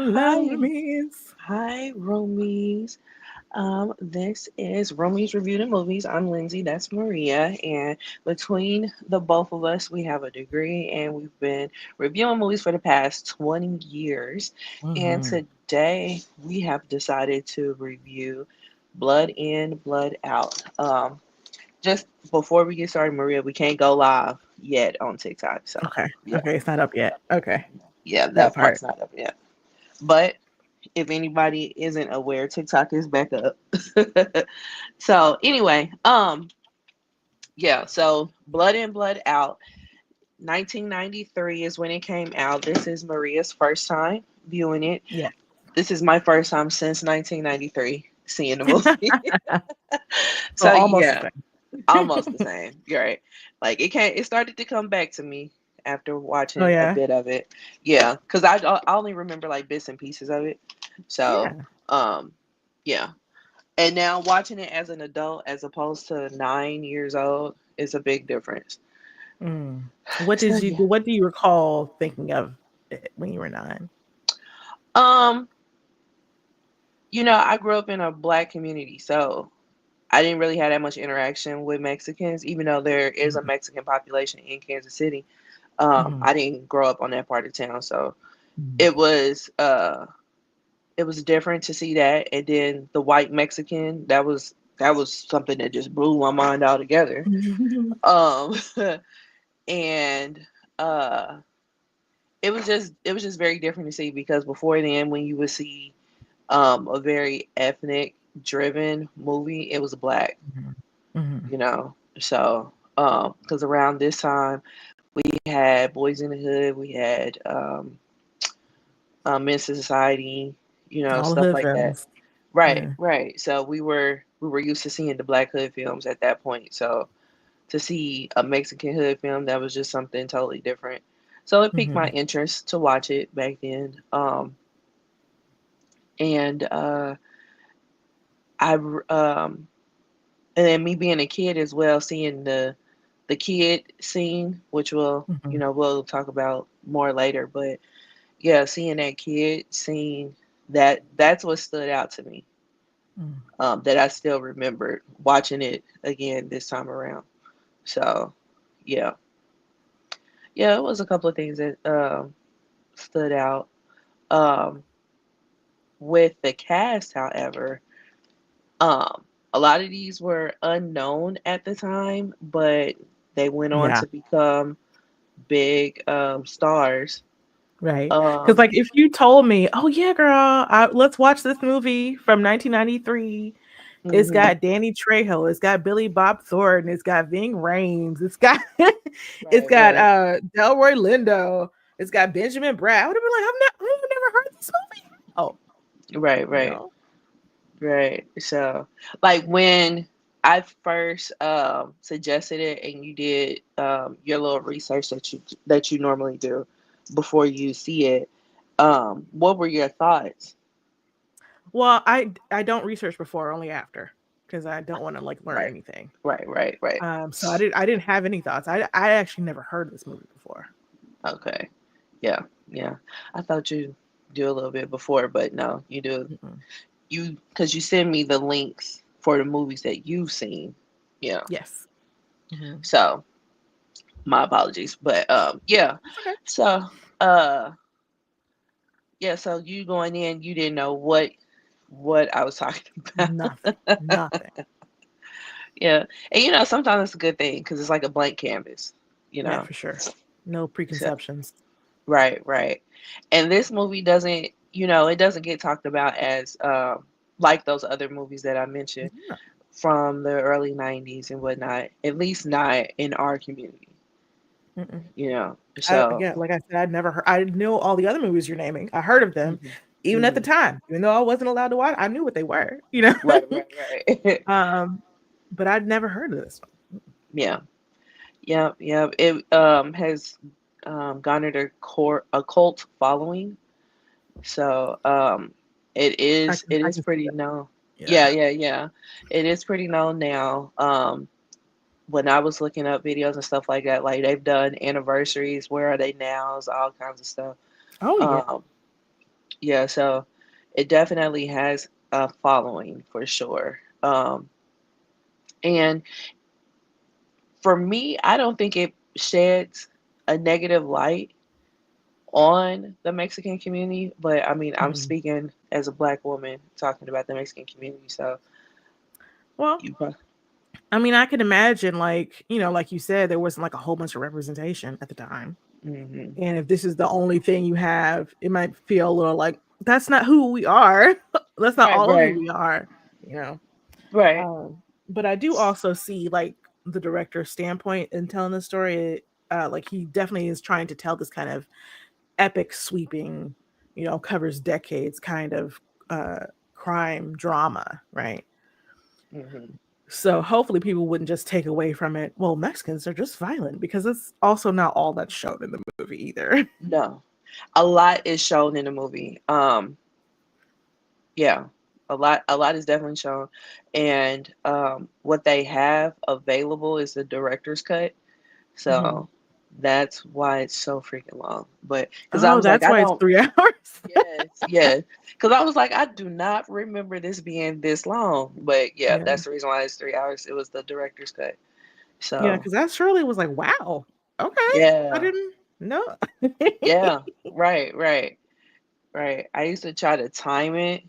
Hello, Hi, Roomies. hi, Roomies. This is Roomies Review the Movies. I'm Lindsay, that's Maria, and between the both of us, we have a degree, and we've been reviewing movies for the past 20 years. And Mm-hmm. today, we have decided to review Blood In, Blood Out. Just before we get started, Maria, we can't go live yet on TikTok, so Okay. yeah, Okay, it's not up yet. Okay, yeah, that that part. part's not up yet. But if anybody isn't aware, TikTok is back up. So anyway, yeah, so Blood In, Blood Out, 1993 is when it came out. This is Maria's first time viewing it. Yeah. This is my first time since 1993 seeing the movie. So So almost the yeah, same. almost the same. You're right. Like it started to come back to me after Oh watching a yeah. bit of it. Yeah, because I only remember like bits and pieces of it. So Yeah. um, yeah. And now watching it as an adult as opposed to 9 years old is a big difference. Mm. What So did you yeah. do? What do you recall thinking of it when you were 9? Um, I grew up in a black community, so I didn't really have that much interaction with Mexicans, even though there is a Mm-hmm. Mexican population in Kansas City. Mm-hmm. I didn't grow up on that part of town, so it was it was different to see that. And then the white Mexican, that was something that just blew my mind altogether. Mm-hmm. Um and uh it was just very different to see because before then when you would see a very ethnic driven movie, it was black, Mm-hmm. so because around this time we had Boys in the Hood, we had Men's Society, All the stuff hood like that. films. Right, Yeah. right. So we were used to seeing the black hood films at that point, so to see a Mexican hood film, that was just something totally different. So it piqued my Mm-hmm. interest to watch it back then. And I and then me being a kid as well, seeing the kid scene, which Mm-hmm. we'll talk about more later. But yeah, seeing that kid scene, that's what stood out to me. That I still remembered watching it again this time around. So yeah, yeah, it was a couple of things that stood out. Um, with the cast, however, a lot of these were unknown at the time, but they went on Yeah. to become big stars. Right. Because, Um, like, if you told me, oh, yeah, girl, let's watch this movie from 1993. It's mhm. got Danny Trejo. It's got Billy Bob Thornton. It's got Ving Rhames. It's got it's Right, got right, Delroy Lindo. It's got Benjamin Bratt. I would have been like, I've never heard this movie. Oh, right, you right, know. right. So, like when I first suggested it, and you did your little research that you normally do before you see it, what were your thoughts? Well, I don't research before, only after, because I don't want to like learn Right, anything. right, right, right. So I didn't have any thoughts. I actually never heard of this movie before. Okay. Yeah, yeah. I thought you do a little bit before, but no, you do. Mm-mm. Because you send me the links for the movies that you've seen. Yeah. Yes. Hmm. So my apologies, but yeah. That's okay. So uh, yeah. So you going in, you didn't know what I was talking about. Nothing. Nothing. Yeah, and sometimes it's a good thing because it's like a blank canvas. You Yeah, know. for sure. No So preconceptions. right, right. And this movie doesn't, it doesn't get talked about as like those other movies that I mentioned Yeah. from the early 90s and whatnot, at least not in our community, Mm-mm. So, Yeah, like I said, I'd never heard. I knew all the other movies you're naming. I heard of them, mhm, even at the mhm. time, even though I wasn't allowed to watch. I knew what they were, you know. Right, right, right. um, but I'd never heard of this one. Yeah, yeah, yeah. It has garnered a cult following, so it is it I is can see pretty that. known. Yeah. Yeah, yeah, yeah. It is pretty known now. When I was looking up videos and stuff like that, like they've done anniversaries, where are they now, all kinds of stuff. Oh yeah. Um, Yeah, so it definitely has a following for sure. And for me, I don't think it sheds a negative light on the Mexican community, but I mean, I'm Mhm. speaking as a black woman talking about the Mexican community, so Well, you I mean, I can imagine, like, like you said, there wasn't like a whole bunch of representation at the time. hmm And if this is the only thing you have, it might feel a little like that's not who we are. That's not right, all of who right, we are, you know. right. But I do also see like the director's standpoint in telling the story. Like he definitely is trying to tell this kind of epic, sweeping, covers decades kind of uh, crime drama, right? hmm So hopefully people wouldn't just take away from it. Well, Mexicans are just violent because it's also not all that's shown in the movie either. No, a lot is shown in the movie. Yeah, a lot is definitely shown, and what they have available is the director's cut. Mhm. So that's why it's so freaking long. But because I Oh, was like, that's I why it's don't. 3 hours. Yes, yes. Because I was like, I do not remember this being this long. But yeah, Yeah. that's the reason why it's 3 hours. It was the director's cut. Yeah, So because that surely was like, wow. Okay. I yeah, didn't know. yeah, right, right, right. I used to try to time it,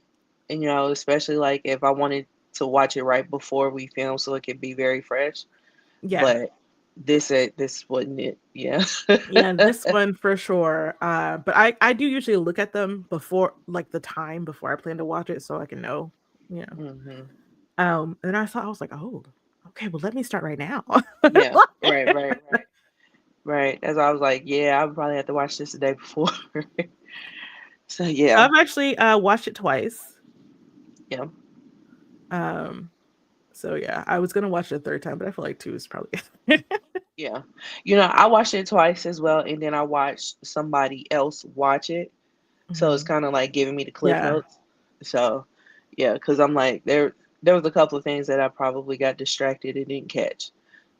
and especially like if I wanted to watch it right before we film, so it could be very fresh. Yeah. But this wasn't it. Yeah. Yeah, this one for sure. But I do usually look at them before, like the time before I plan to watch it, so I can know, you know. hmm And I was like, oh, okay, well, let me start right now. Yeah. Right. Right. Right. Right. As I was like, yeah, I would probably have to watch this the day before. So yeah, I've actually watched it twice. yeah, Um, so yeah, I was gonna watch it a third time, but I feel like two is probably good. yeah. I watched it twice as well, and then I watched somebody else watch it. So it's Mhm. kind of like giving me the cliff Yeah. notes. So yeah, because I'm like there was a couple of things that I probably got distracted and didn't catch.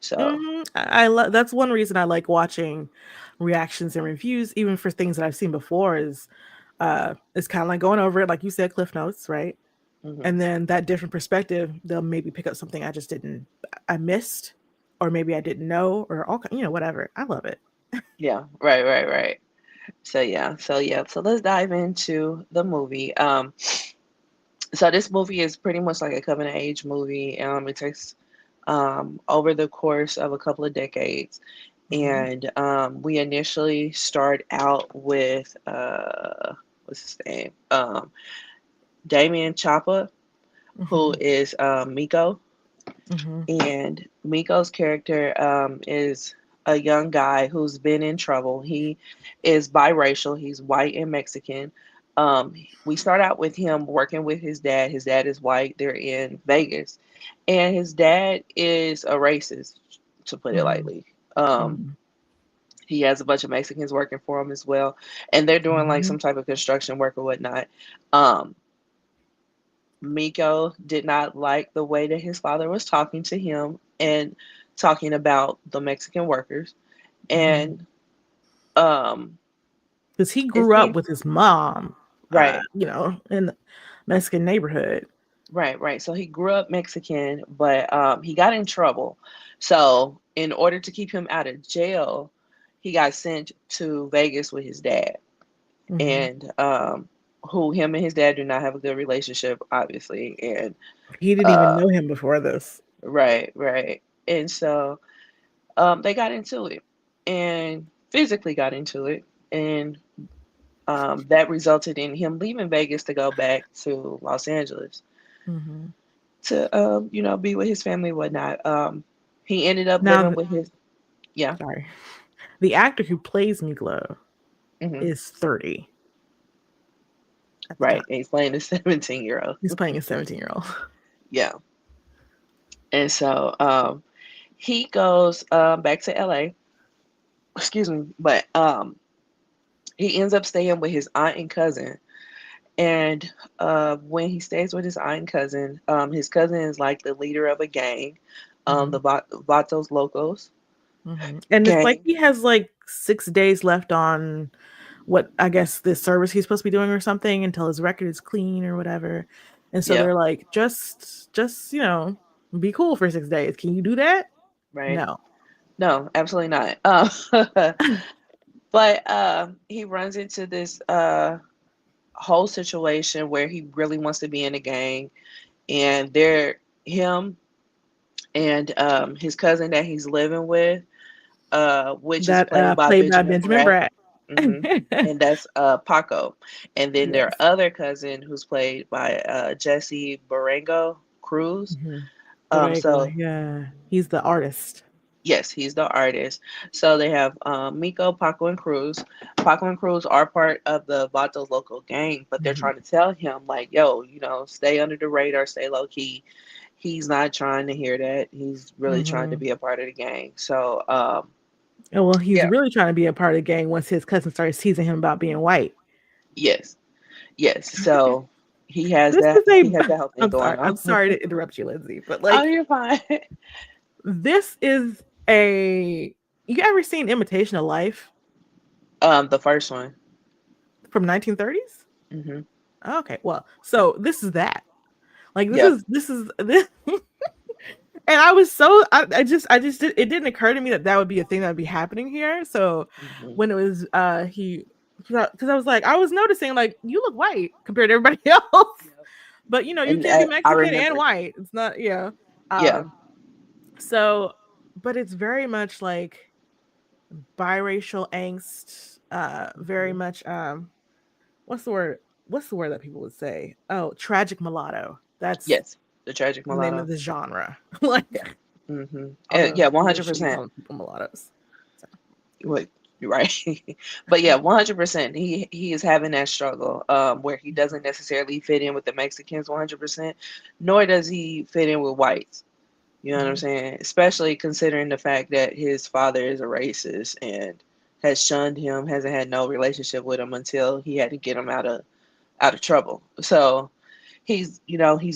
So I love that's one reason I like watching reactions and reviews, even for things that I've seen before. Is it's kind of like going over it, like you said, cliff notes, right? hmm And then that different perspective, they'll maybe pick up something I missed, or maybe I didn't know, or all, whatever. I love it. yeah, right, right, right. So let's dive into the movie. So this movie is pretty much like a coming of age movie. It takes over the course of a couple of decades. Hmm. And we initially start out with what's his name? Damian Chapa, who Hmm. is Miko. Hmm. And Miko's character is a young guy who's been in trouble. He is biracial, he's white and Mexican. We start out with him working with his dad. His dad is white, they're in Vegas. And his dad is a racist, to put it Hmm. lightly. Hmm. He has a bunch of Mexicans working for him as well, and they're doing like Hmm. some type of construction work or whatnot. Um, Miko did not like the way that his father was talking to him and talking about the Mexican workers. Hmm. And um, Because he it grew up seemed with his mom, right, in the Mexican neighborhood. right, right. So he grew up Mexican, but he got in trouble. So in order to keep him out of jail, he got sent to Vegas with his dad. Hmm. And who him and his dad do not have a good relationship, obviously. And He didn't even uh, know him before this. right, right. And so they got into it and physically got into it. And that resulted in him leaving Vegas to go back to Los Angeles Hmm. to, be with his family and whatnot. He ended up Now, living with his, yeah, sorry, the actor who plays Miglo hmm is 30 at the right. time. And he's playing a 17-year-old. He's playing a 17-year-old. Yeah. And so he goes back to LA. Excuse me. But he ends up staying with his aunt and cousin. And when he stays with his cousin is like the leader of a gang, Hmm. the Vatos Locos Hmm. And it's like gang. he has like 6 days left on what I guess this service he's supposed to be doing or something until his record is clean or whatever. And so Yeah, they're like, just be cool for 6 days. Can you do that? right. No. No, absolutely not. But he runs into this whole situation where he really wants to be in a gang, and him and his cousin that he's living with, which is That played by played by Benjamin Benjamin Bratt. Bratt. hmm And that's Paco. And then their Yes. other cousin, who's played by Jesse Barango Cruz. Hmm. Borrego, So yeah. He's the artist. yes, he's the artist. So they have Miko, Paco, and Cruz. Paco and Cruz are part of the Vatos local gang, but they're Hmm. trying to tell him, like, yo, stay under the radar, stay low key. He's not trying to hear that. He's really trying to Hmm. be a part of the gang. So, Oh, well, he's yeah, really trying to be a part of the gang once his cousin started teasing him about being white. yes, yes. So he has This that. is a He has that whole thing I'm going sorry. on. I'm sorry to interrupt you, Lindsay, but Oh, like you're fine. this is a you ever seen Imitation of Life The first one. from 1930s? Hmm. Okay, well, so this is that. Like this Yeah. is this is this and I was so it didn't occur to me that that would be a thing that would be happening here. So Hmm. when it was he because I was like I was noticing like you look white compared to everybody else. Yeah. But you And can't be I Mexican and remember. white. It's not, Yeah. Um so but it's very much like biracial angst, very Hmm. much what's the word? What's the word that people would say? Oh, tragic mulatto. That's Yes. The tragic the name mulatto. of the genre. Yeah. Like, Hmm. although Yeah. I'm a little shitty 100%. calling people mulattoes. So, What you're right. But yeah, 100%. He is having that struggle, where he doesn't necessarily fit in with the Mexicans 100%, nor does he fit in with whites. You know what I'm mhm, saying? Especially considering the fact that his father is a racist and has shunned him, hasn't had no relationship with him until he had to get him out of trouble. So he's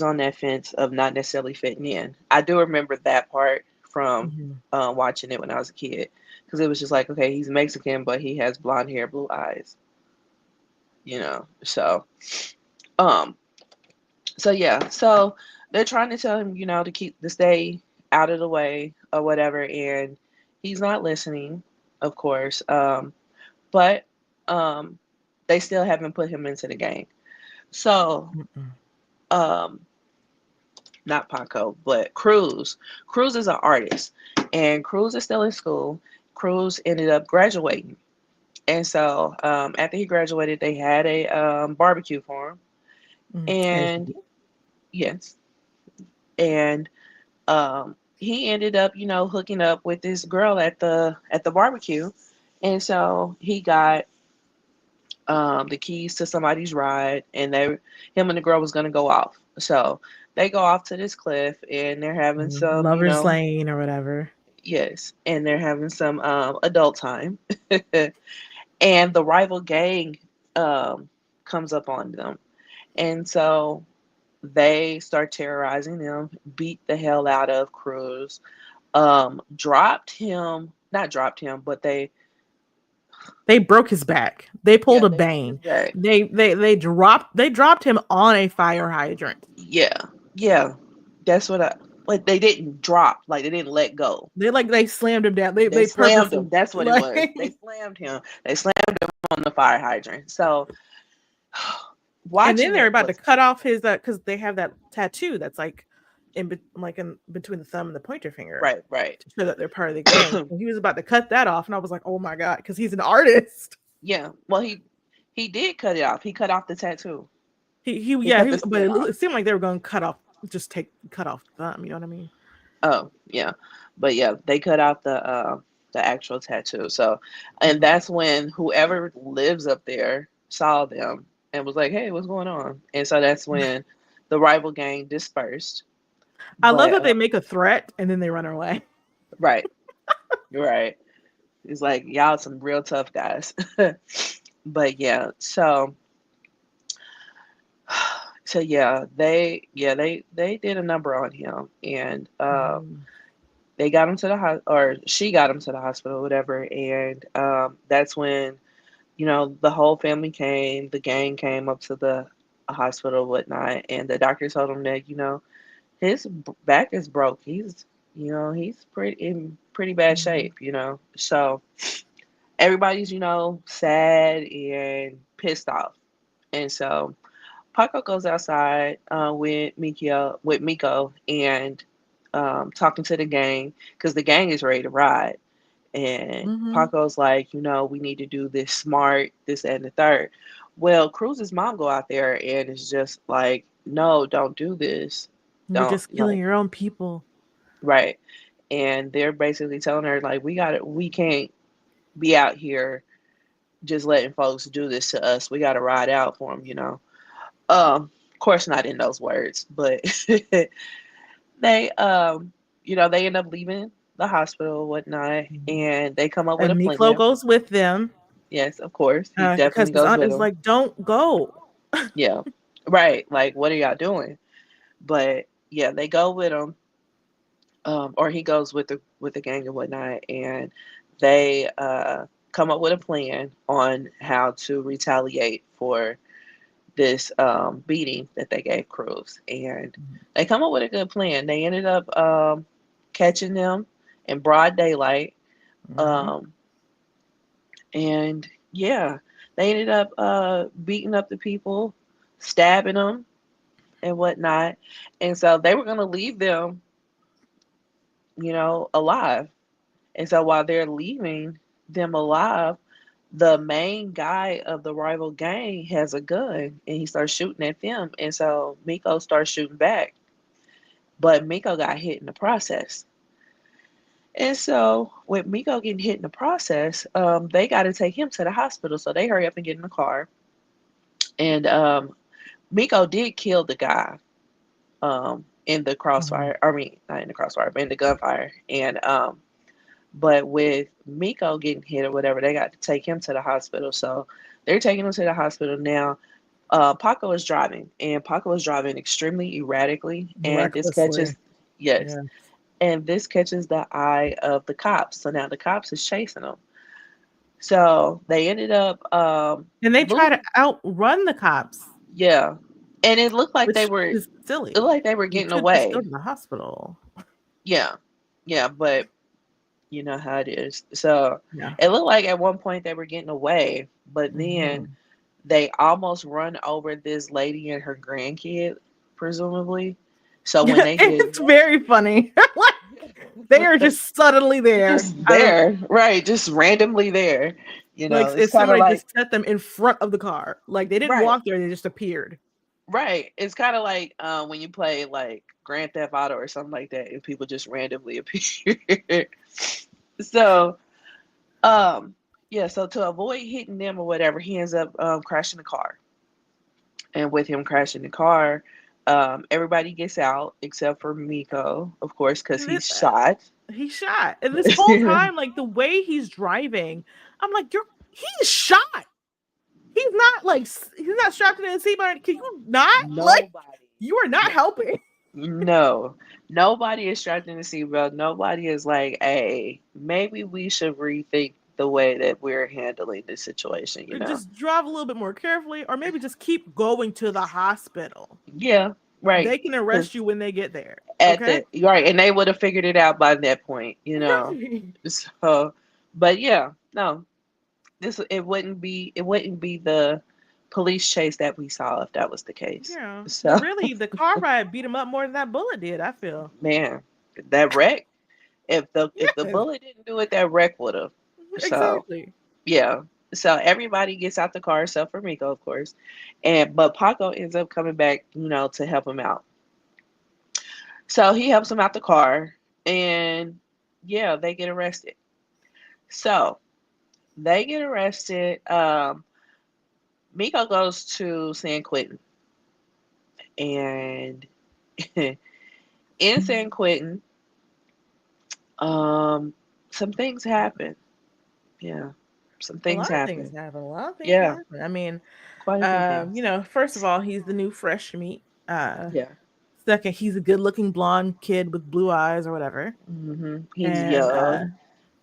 on that fence of not necessarily fitting in. I do remember that part from mhm. watching it when I was a kid, because it was just like, okay, he's Mexican, but he has blonde hair, blue eyes. So um, so yeah, so they're trying to tell him, to stay out of the way or whatever, and he's not listening, of course. But um, they still haven't put him into the game. So Mm-mm. um, not Paco, but Cruz. Cruz is an artist, and Cruz is still in school. Cruz ended up graduating, and so after he graduated, they had a barbecue for him, Mm. As you and do. yes, and he ended up, hooking up with this girl at the barbecue, and so he got the keys to somebody's ride, and him and the girl was gonna go off. So they go off to this cliff, and they're having some, Lover's Lane or whatever. yes, and they're having some adult time, and the rival gang comes up on them, and so they start terrorizing them, beat the hell out of Cruz, dropped him, not dropped him, but They broke his back. They pulled yeah, a they broke his Bane. back. They dropped him on a fire hydrant. Yeah, yeah, that's what they didn't drop, like they didn't let go. They slammed him down. They They they slammed him. purposely That's what it like was. They slammed him. They slammed him on the fire hydrant. So and then watching they're it about to was cut off his because they have that tattoo that's like in between the thumb and the pointer finger right, right. to show that they're part of the gang. And he was about to cut that off, and I was like, oh my god, because he's an artist. Yeah. Well, he did cut it off. He cut off the tattoo. He He yeah, cut the but skin off. it seemed like they were going to cut off the thumb. You know what I mean? Oh, yeah. But yeah, they cut out the actual tattoo. So, and Mhm. that's when whoever lives up there saw them and was like, "Hey, what's going on?" And so that's when the rival gang dispersed. I love But that they make a threat and then they run away. right, right. It's like y'all some real tough guys. But so yeah, they did a number on him, and Mhm. they got him to the or she got him to the hospital, whatever, and that's when the whole family came, the gang came up to the hospital, whatnot, and the doctor told him that, his back is broke. He's pretty in pretty bad Mhm. shape. So everybody's, sad and pissed off. And so Paco goes outside with Miko and talking to the gang because the gang is ready to ride. And Mhm. Paco's like, we need to do this smart, this and the third. Well, Cruz's mom go out there and it's just like, no, don't do this. You're Don't just killing like your own people. right. And they're basically telling her like we can't be out here just letting folks do this to us. We got to ride out for them. Of course not in those words, but they they end up leaving the hospital whatnot, Mhm. and they come up with a And Miklo plan. goes with them Yes, of course, he because definitely his goes aunt with is them. like, "Don't go." Yeah, right. Like, what are y'all doing? But yeah, they go with him, or he goes with the gang and whatnot, and they come up with a plan on how to retaliate for this beating that they gave Cruz, and they come up with a good plan. They ended up catching them in broad daylight, Mhm. um, and yeah, they ended up beating up the people, stabbing them and whatnot, and so they were gonna leave them, alive. And so while they're leaving them alive, the main guy of the rival gang has a gun and he starts shooting at them. And so Miko starts shooting back, but Miko got hit in the process. And so with Miko getting hit in the process, they got to take him to the hospital. So they hurry up and get in the car. And Miko did kill the guy in the Mhm. crossfire. I mean, not in the crossfire, but in the gunfire. And but with Miko getting hit or whatever, they got to take him to the hospital. So they're taking him to the hospital now. Paco is driving, and Paco is driving extremely erratically, and this Recklessly. catches, yes, Yeah. and this catches the eye of the cops. So now the cops is chasing them. So they ended up And they try to losing, outrun the cops, yeah, and it looked like which is it silly. looked like they were You getting should just go away. to the hospital. Yeah, yeah, but you know how it is. So Yeah. it looked like at one point they were getting away, but then Mhm. they almost run over this lady and her grandkid, presumably. So when they did It's very funny. Like, they are that, just suddenly there. just I don't there, right? Just randomly there. like It's if kind of somebody like just set them in front of the car. Like they didn't right, walk there, they just appeared. right. It's kind of like when you play like Grand Theft Auto or something like that, and people just randomly appear. So um, yeah. So to avoid hitting them or whatever, he ends up crashing the car. And with him crashing the car, everybody gets out except for Miko, of course, because And he's shot. he shot. And this whole time, like the way he's driving, I'm like, he's shot. He's not strapped in a seatbelt. Can you not? Like Nobody. you are not No, helping. no, nobody is strapped in the seatbelt. Nobody is like, hey, maybe we should rethink the way that we're handling this situation. Just drive a little bit more carefully, or maybe just keep going to the hospital. Yeah, right. They can arrest Because you when they get there. at Okay? the right, and they would have figured it out by that point. Right. So, but yeah, no, it wouldn't be the police chase that we saw if that was the case. Yeah. So Really, the car ride beat him up more than that bullet did, I feel. man, that wreck, if the Yes, bullet didn't do it, that wreck would have. So exactly. yeah. So everybody gets out the car except for Miko, of course. But Paco ends up coming back, to help him out. So he helps him out the car, and yeah, they get arrested. So they get arrested. Miko goes to San Quentin, and in San Quentin, um, some things happen. Yeah, some A things lot of things happen. happen. A lot of things Yeah, happen. I mean, quite a few things. first of all, he's the new fresh meat. Yeah. Second, he's a good looking blonde kid with blue eyes or whatever. He's And young.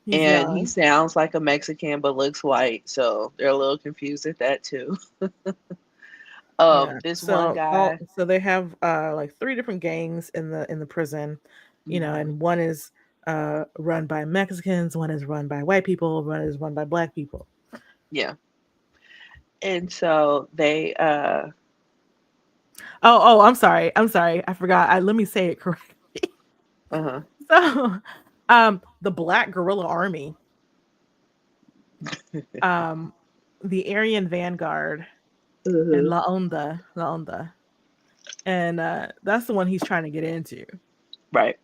He's And he young. sounds like a Mexican but looks white, so they're a little confused at that too. Yeah. This one So guy. they have like three different gangs in the prison, Hmm. and one is run by Mexicans, one is run by white people, one is run by black people. Yeah. And so they Oh, I'm sorry. I'm sorry. I forgot. Let me say it correctly. uh-huh. So, the Black Guerrilla Army, um, the Aryan Vanguard, and Uh-huh. La Onda, and that's the one he's trying to get into. Right.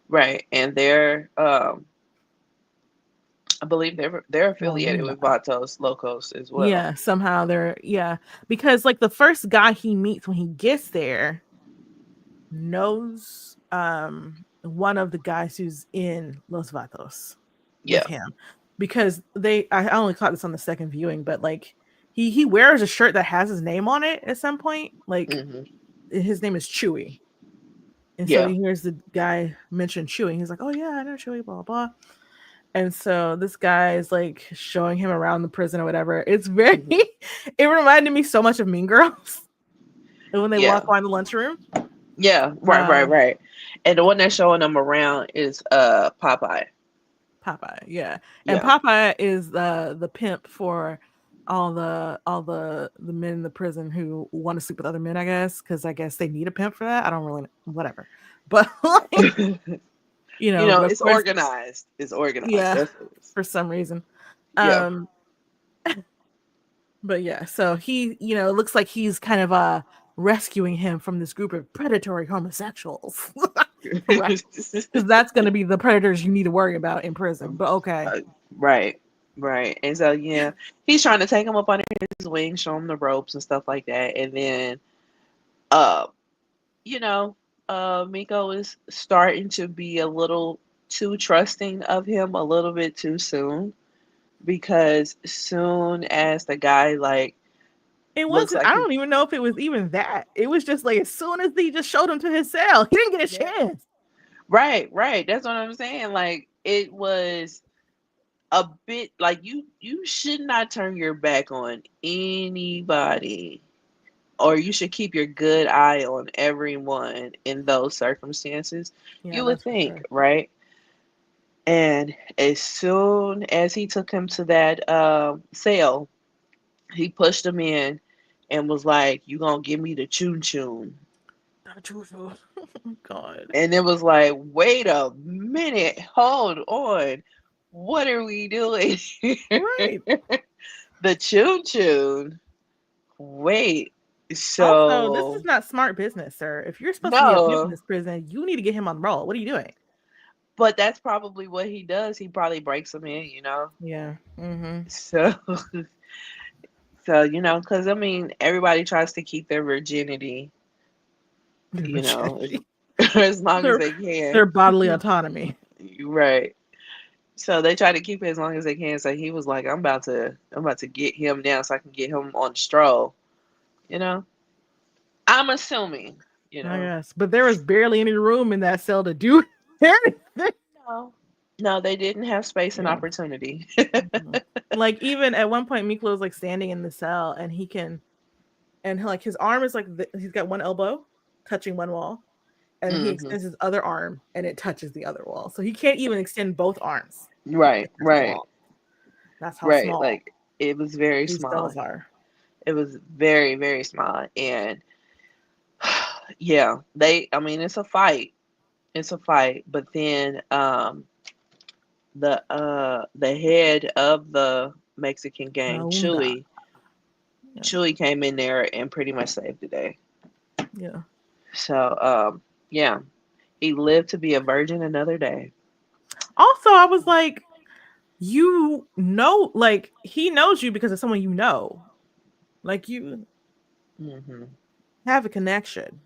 Right. And they're I believe they're La affiliated with Onda. Vatos Locos as well. Yeah, somehow because like the first guy he meets when he gets there knows one of the guys who's in Los Vatos with Yeah. him, because I only caught this on the second viewing, but like he wears a shirt that has his name on it at some point, like Hmm. his name is Chewy, and so Yeah. he hears the guy mention Chewy. He's like, oh yeah, I know Chewy, blah blah. And so this guy is like showing him around the prison or whatever. It's very Hmm. it reminded me so much of Mean Girls. And when they walk Yeah. by the lunchroom. Yeah. Right. Right. Um Right. And the one that's showing them around is Popeye. Popeye, yeah. And Yeah. Popeye is the pimp for all the men in the prison who want to sleep with other men, I guess, because I guess they need a pimp for that. I don't really know, whatever. But like, but of It's course, organized. It's organized. yeah, That's what it is. for some reason. Yeah. Um But yeah, so he, it looks like he's kind of rescuing him from this group of predatory homosexuals. Right. Because that's going to be the predators you need to worry about in prison. But okay. Uh, right. Right. And so yeah, he's trying to take him up under his wing, show him the ropes and stuff like that. And then uh you know, Miko is starting to be a little too trusting of him a little bit too soon, because soon as the guy like It looks wasn't, like I he, don't even know if it was even that. It was just like as soon as he just showed him to his cell, he didn't get a yeah, chance. right, right, that's what I'm saying. Like it was a bit like you should not turn your back on anybody, or you should keep your good eye on everyone in those circumstances. Yeah, You would that's for think, sure. right? And as soon as he took him to that cell, he pushed him in and was like, "You gonna give me the chun chun?" Not truthful. God. And it was like, "Wait a minute, hold on, what are we doing here?" Right. The chun chun. Wait, Also, this is so not smart business, sir. If you're supposed to be a pimp in no, this prison, you need to get him on the roll. What are you doing? but that's probably what he does. He probably breaks them in. Yeah. Mm-hmm. So because I mean, everybody tries to keep their virginity, you know, as, as long as their they can. their bodily autonomy. Right. So they try to keep it as long as they can. So he was like, I'm about to get him down so I can get him on the stroll. You know, I'm assuming. You I know, guess, but there was barely any room in that cell to do anything. no, no, they didn't have space and Yeah. opportunity. Mhm. Like even at one point, Miklo is like standing in the cell, and like his arm is like he's got one elbow touching one wall, and he Hmm. extends his other arm, and it touches the other wall. So he can't even extend both arms to Right, touch the right, wall. That's how right. small Like it was very these small. cells are. It was very, very small, and yeah, I mean, it's a fight. It's a fight, but then the head of the Mexican gang, Launda. Yeah. Chewy came in there and pretty much saved the day. Yeah. So yeah, he lived to be a virgin another day. Also, I was like, like he knows you because of someone you know. Like you Hmm. have a connection.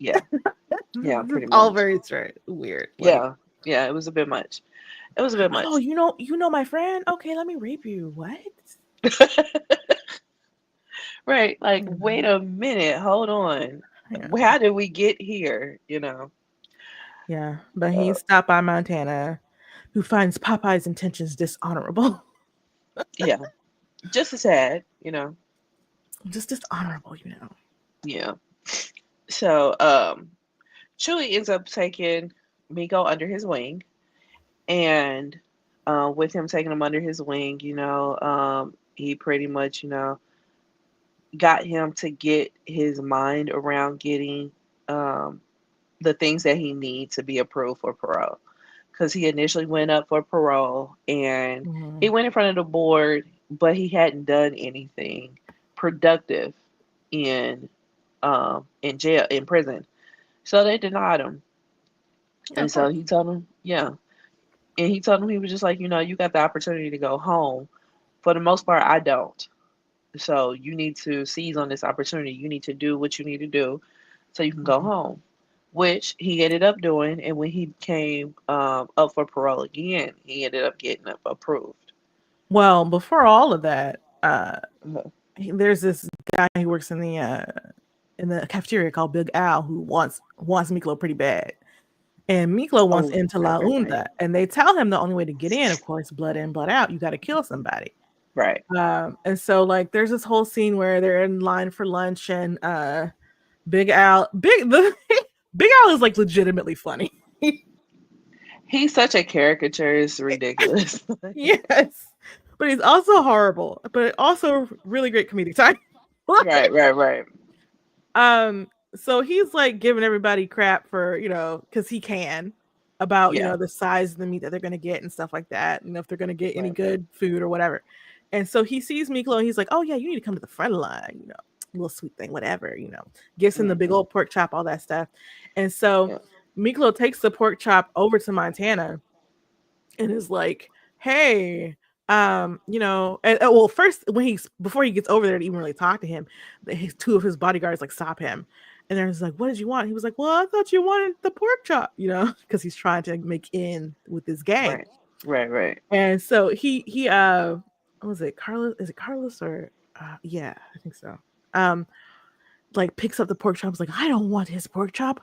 Yeah, This yeah, is pretty all much. very straight, weird. Like, Yeah, yeah, it was a bit much. It was a bit oh, much. you know my friend. Okay, let me rape you. What? Right, like wait Mhm. a minute, hold on. Yeah, How did we get here? yeah. But he Uh, stopped by Montana who finds Popeye's intentions dishonorable. Yeah. Just a tad, Just dishonorable, Yeah. So, Chewie ends up taking Miko under his wing, and with him taking him under his wing, he pretty much, got him to get his mind around getting um, the things that he needs to be approved for parole. Because he initially went up for parole and he Mhm. went in front of the board, but he hadn't done anything productive in jail, in prison. So they denied him. Yeah, And of so course. he told him, yeah. And he told him, he was just like, you got the opportunity to go home. For the most part, I don't. So you need to seize on this opportunity. You need to do what you need to do so you can go Mhm. home, which he ended up doing. And when he came up for parole again, he ended up getting approved. Well, before all of that, Mhm. there's this guy who works in the cafeteria called Big Al who wants Miklo pretty bad. And Miklo wants Oh, into right, La right, right. Unda. And they tell him the only way to get in, of course, blood in, blood out, you got to kill somebody. Right. And so like there's this whole scene where they're in line for lunch and Big Al is like legitimately funny. He's such a caricature, it's ridiculous. Yes. But he's also horrible, but also really great comedic time. Right, right, right. um so he's like giving everybody crap for, cuz he can about, Yeah, the size of the meat that they're going to get and stuff like that, if they're going to get any right. good food or whatever. And so he sees Miklo and he's like, "Oh yeah, you need to come to the front line, little sweet thing, whatever, Gives him the big Hmm. old pork chop, all that stuff." And so Yeah, Miklo takes the pork chop over to Montana and is like, "Hey, well, first before he gets over there to even really talk to him, two of his bodyguards like stop him, and they're just like, "What did you want?" He was like, "Well, I thought you wanted the pork chop," because he's trying to make in with his gang. right, right, right. And so he what was it, Carlos? Is it Carlos or yeah, I think so. Um, like picks up the pork chop. Is like, "I don't want his pork chop.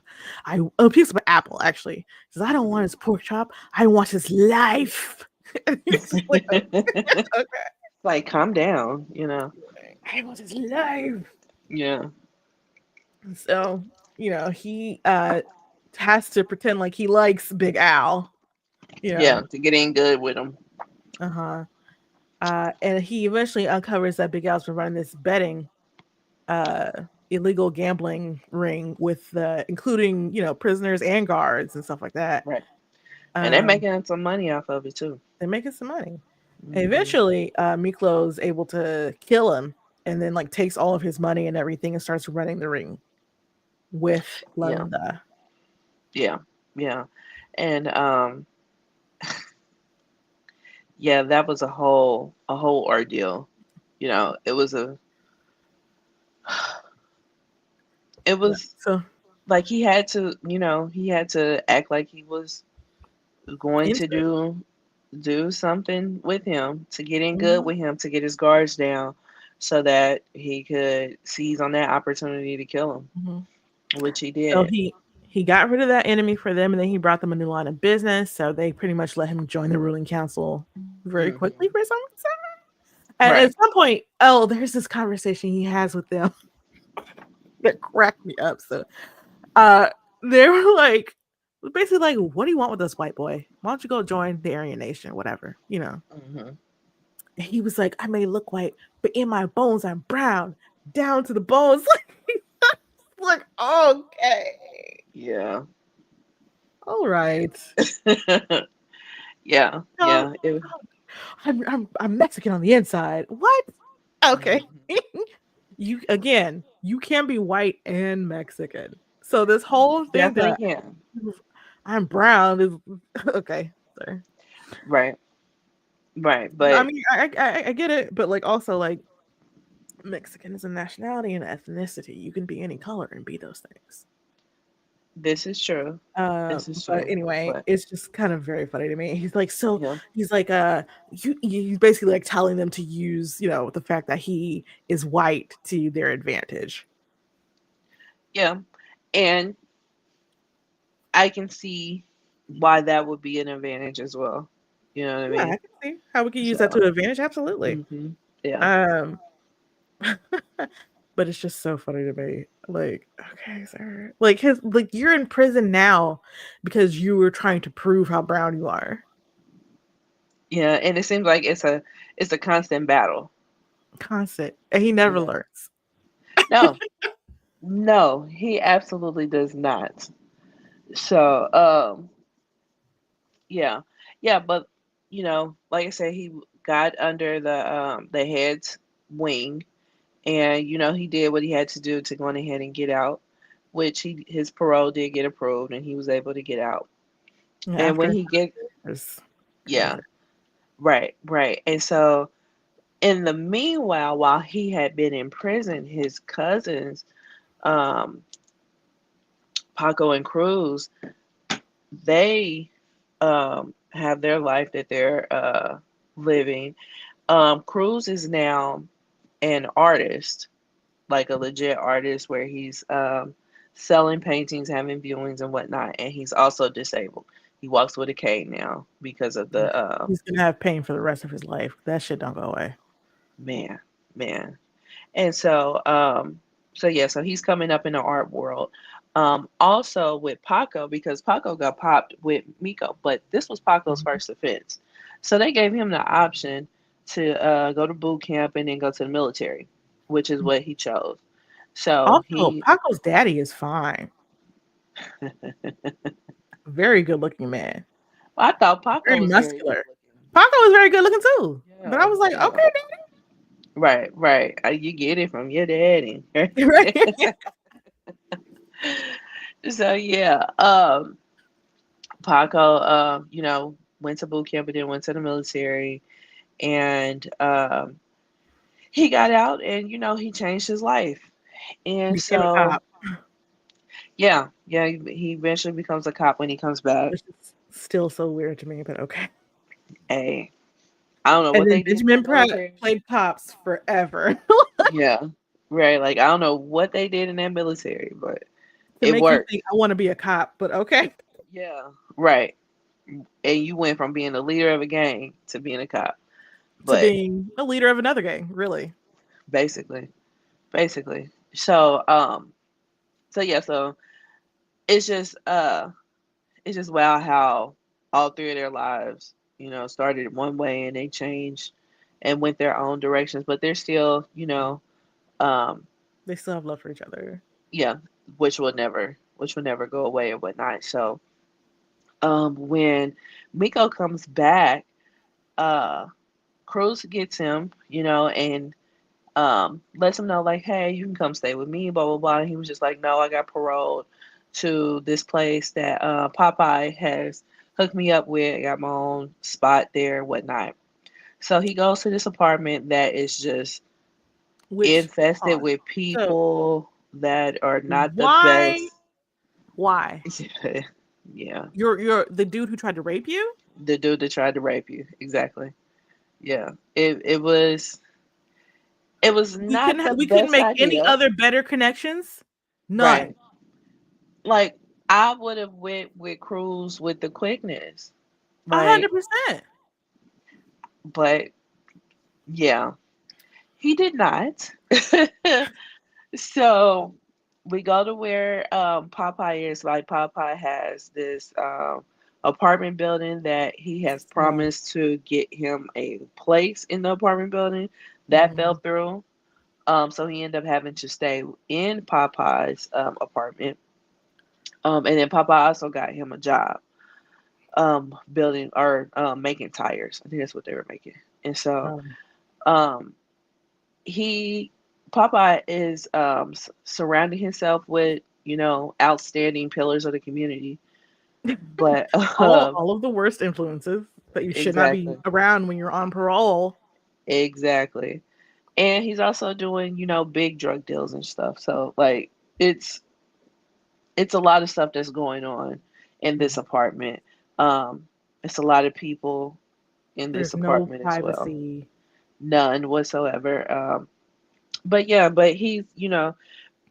Picks up an apple actually. Says, "I don't want Hmm. his pork chop. I want his life." And he's like, "Okay, Like, calm down. I want his life." Yeah, So he has to pretend like he likes Big Al. You know, yeah, to get in good with him. uh huh. And he eventually uncovers that Big Al's been running this betting uh illegal gambling ring with including prisoners and guards and stuff like that. Right. And they're um making some money off of it too. they're making some money. And Hmm. eventually Miklo's able to kill him and then like takes all of his money and everything and starts running the ring with Yeah, Lalunda. yeah, yeah. And yeah, that was a whole ordeal. It was it Yeah, was so like he had to act like he was going into to it. do something with him to get in good Mhm. with him to get his guards down so that he could seize on that opportunity to kill him, Mhm. which he So did. he got rid of that enemy for them, and then he brought them a new line of business. So they pretty much let him join the ruling council very quickly Hmm. for some reason. And Right. at some point, there's this conversation he has with them that cracked me up. So uh they were like basically like, "What do you want with us, white boy? Why don't you go join the Aryan Nation, whatever, Hmm. And he was like, "I may look white, but in my bones I'm brown, down to the bones." Like, okay. Yeah. All right. Yeah. No, Yeah. I'm Mexican on the inside. What? Okay. Mhm. You can be white and Mexican. So this whole thing Definitely that can. I'm brown is okay. Sorry. Right. Right. I But mean, I get it, but like also like Mexican is a nationality and ethnicity. You can be any color and be those things. this is true. This is But true. anyway, But it's just kind of very funny to me. He's like, so yeah. he's like, he's basically like telling them to use, the fact that he is white to their advantage. Yeah. And I can see why that would be an advantage as well. You know what I Yeah, I mean? can see how we could use that to So, advantage. Absolutely. hmm yeah, Um, but it's just so funny to me. Like, okay, sir. Like his like you're in prison now because you were trying to prove how brown you are. yeah, and it seems like it's a constant battle. Constant. And he never Yeah. learns. No, no, he absolutely does not. So, yeah, yeah, but like I said, he got under the head's wing, and he did what he had to do to go on ahead and get out, which his parole did get approved, and he was able to get out. Yeah, And when after he get years. yeah, right, right, and so in the meanwhile, while he had been in prison, his cousins, um, Paco and Cruz, they have their life that they're living. Cruz is now an artist, like a legit artist, where he's selling paintings, having viewings, and whatnot. And he's also disabled. He walks with a cane now because of Yeah. the He's gonna have pain for the rest of his life. That shit don't go away. man, man. And so yeah, so he's coming up in the art world. Also with Paco, because Paco got popped with Miko, but this was Paco's Mhm. first offense. So they gave him the option to go to boot camp and then go to the military, which is what he chose. So Also, Paco's daddy is fine. Very good looking man. I thought Paco Very was very good muscular. looking. Paco is very good looking too. But I Yeah, was like, yeah. okay, Right, right. You get it from your daddy. daddy. Right. So yeah, Paco, went to boot camp and then went to the military, and he got out, and he changed his life, and Became a so cop. yeah, yeah, he eventually becomes a cop when he comes back. Which is still so weird to me, but okay. Hey, I don't know And what then they did in Benjamin that Pratt military. played cops forever Yeah, right. Like I don't know what they did in that military, but to it make you worked. think I want to be a cop, but okay. Yeah, right. And you went from being the leader of a gang to being a cop, To but being a leader of another gang, really. basically, basically. So yeah, so it's just wild how all three of their lives, started one way and they changed and went their own directions, but they're still, um, They still have love for each other. yeah, which will never go away and whatnot. So, when Miko comes back, uh, Cruz gets him, and lets him know like, hey, you can come stay with me, blah blah blah. And he was just like, no, I got paroled to this place that Popeye has hooked me up with. I got my own spot there, whatnot. So he goes to this apartment that is just Which infested pause. with So people that are not the why best. why? Yeah, You're the dude who tried to rape you? the dude that tried to rape you, exactly. Yeah, it was not the We couldn't best make any idea, other better connections? right? None. Like I would have went with Cruz with the quickness, like, 100%. but yeah, he did not. So we go to where Popeye is. Like Popeye has this apartment building that he has So, promised to get him a place in the apartment building. That fell mhm. through. So he ended up having to stay in Popeye's apartment. And then Popeye also got him a job building or making tires. I think that's what they were making. And so Um, um, he Popeye is surrounding himself with outstanding pillars of the community. But all of the worst influences that you should not be exactly, around when you're on parole. exactly. And he's also doing big drug deals and stuff. So like it's it's a lot of stuff that's going on in this Mhm. apartment. Um, it's a lot of people in this There's no apartment as well. privacy. None whatsoever. But yeah, but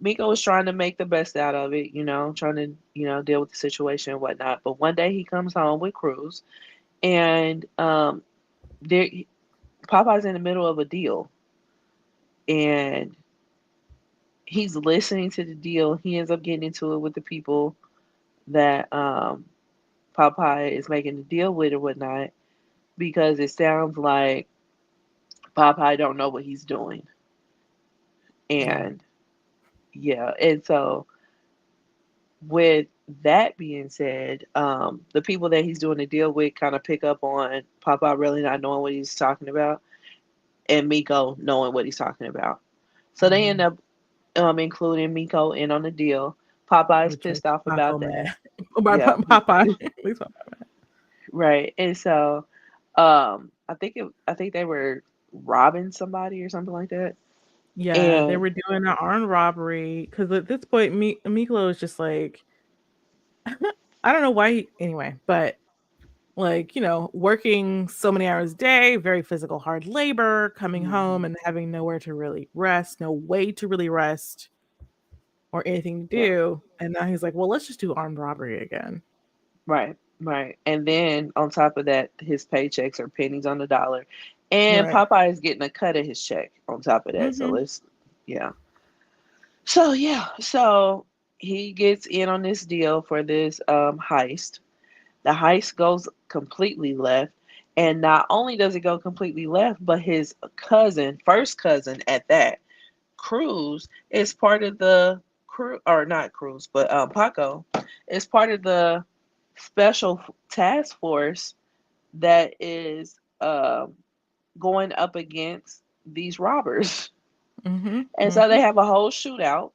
Miko was trying to make the best out of it, trying to, deal with the situation and whatnot. But one day he comes home with Cruz And there Popeye's in the middle of a deal, and he's listening to the deal. He ends up getting into it with the people that Popeye is making the deal with or whatnot, because it sounds like Popeye don't know what he's doing. Yeah. And yeah, and so with that being said, the people that he's doing the deal with kind of pick up on Popeye really not knowing what he's talking about, and Miko knowing what he's talking about. So they end Mm-hmm. up including Miko in on the deal. Popeye's Which makes pissed off about Paco that. mad. By Yeah, Popeye. At least Popeye mad. right. And so I think they were robbing somebody or something like that. Yeah, they And were doing an armed robbery because at this point, Miklo is just like, I don't know why. Anyway, but like working so many hours a day, very physical, hard labor, coming home mhm, and having nowhere to really rest, no way to really rest or anything to yeah, do. And now he's like, well, let's just do armed robbery again. right, right. And then on top of that, his paychecks are pennies on the dollar. And Right. Popeye is getting a cut of his check on top of that. So Mm-hmm. it's yeah. So yeah, so he gets in on this deal for this heist. The heist goes completely left. And not only does it go completely left, but his cousin, first cousin at that, Cruz, is part of the crew, or not Cruz, but Paco, is part of the special task force that is going up against these robbers. Mm-hmm. And so Mm-hmm. they have a whole shootout.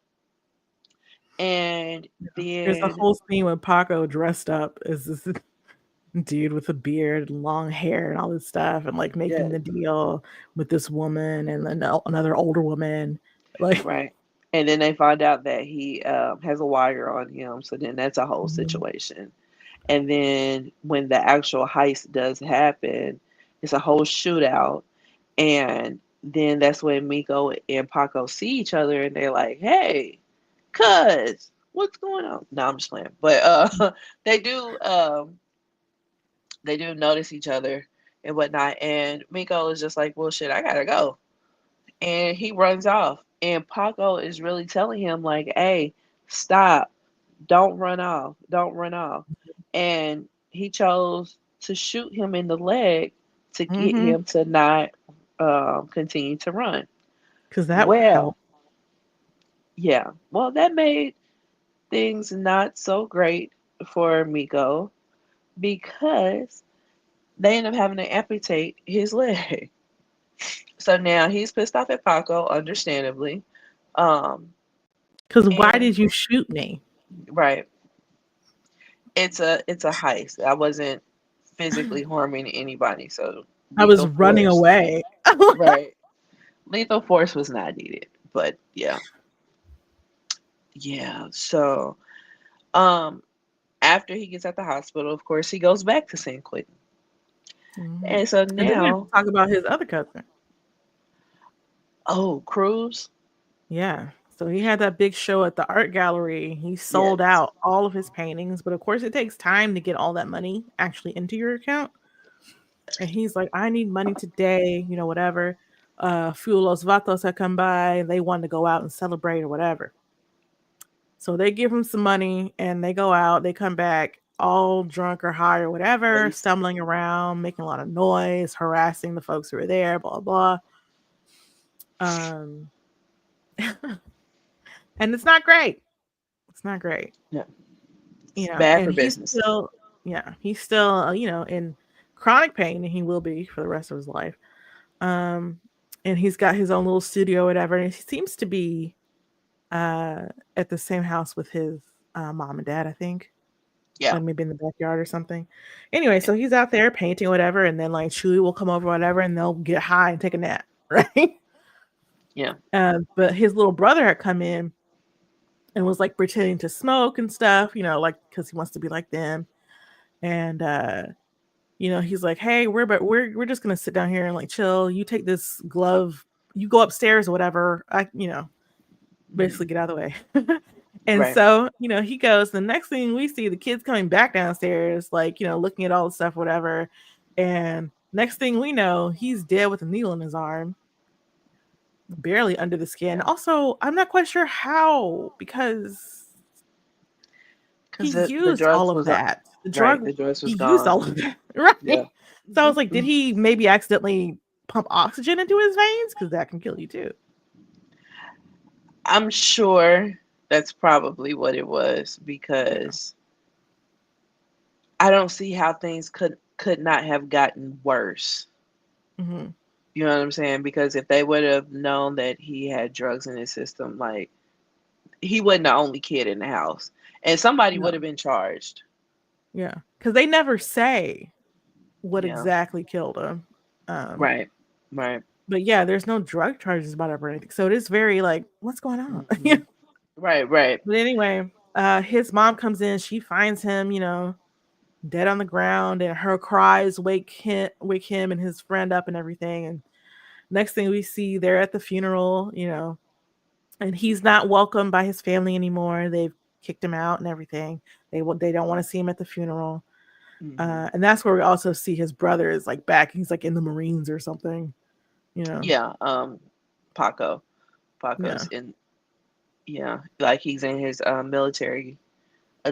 And There's a then, whole scene with Paco dressed up as this dude with a beard and long hair and all this stuff, and like making yeah, the deal with this woman and then another older woman. Like, right. And then they find out that he has a wire on him. So then that's a whole mhm, situation. And then when the actual heist does happen, it's a whole shootout. And then that's when Miko and Paco see each other and they're like, hey, cuz, what's going on? No, I'm just playing. But they do they do notice each other and whatnot. And Miko is just like, well shit, I gotta go. And he runs off. And Paco is really telling him, like, hey, stop. Don't run off. Don't run off. And he chose to shoot him in the leg to get mhm, him to not continue to run. because that would Well, help. yeah. Well, that made things not so great for Miko because they end up having to amputate his leg. So now he's pissed off at Paco, understandably. Um, Because why and did you shoot me? right, it's a heist. I wasn't physically harming anybody, so I was lethal running force. away. Right. Lethal force was not needed. But yeah. Yeah. So um after he gets at the hospital, of course he goes back to San Quentin. Mhm. And so And then we have now, to talk about his other cousin. oh, Cruz? Yeah. So he had that big show at the art gallery. He sold Yes. out all of his paintings, but of course it takes time to get all that money actually into your account. And he's like, I need money today, whatever. Few of los vatos that come by, they want to go out and celebrate or whatever. So they give him some money and they go out, they come back all drunk or high or whatever, Laced. stumbling around, making a lot of noise, harassing the folks who are there, blah blah. Um and it's not great. It's not great. Yeah. It's bad And for he's business. still, yeah, he's still, in chronic pain, and he will be for the rest of his life. Um, and he's got his own little studio, or whatever. And he seems to be at the same house with his mom and dad, I think, Yeah. like maybe in the backyard or something. Anyway, Yeah. so he's out there painting, whatever, and then like Chewie will come over, whatever, and they'll get high and take a nap, right? Yeah. But his little brother had come in and was like pretending to smoke and stuff, like because he wants to be like them. And he's like, "Hey, we're just gonna sit down here and like chill. You take this glove, you go upstairs or whatever. Basically Mhm. get out of the way." And Right. so, he goes. The next thing we see, the kids coming back downstairs, like looking at all the stuff, whatever. And next thing we know, he's dead with a needle in his arm, barely under the skin. Yeah. Also, I'm not quite sure how, because he Because the used all drugs of was that. The right. drug, The drugs he was used gone. all of that, right? Yeah. So I was like, did he maybe accidentally pump oxygen into his veins? Because that can kill you too. I'm sure that's probably what it was Yeah. because I don't see how things could not have gotten worse. Hmm. You know what I'm saying? Because if they would have known that he had drugs in his system, like he wasn't the only kid in the house, and somebody would No. have been charged. Yeah. Because they never say what Yeah. exactly killed him. Um, Right. Right. but yeah, there's no drug charges about it or anything. So it is very like, what's going on? Hmm. Right. Right. But anyway, his mom comes in, she finds him, dead on the ground, and her cries wake him and his friend up and everything. And next thing we see, they're at the funeral, and he's not welcomed by his family anymore. They've kicked him out and everything. They don't want to see him at the funeral. Hmm. And that's where we also see his brother is like back. He's like in the Marines or something, you know. Yeah. Paco. Yeah. Paco's in. Yeah, like he's in his military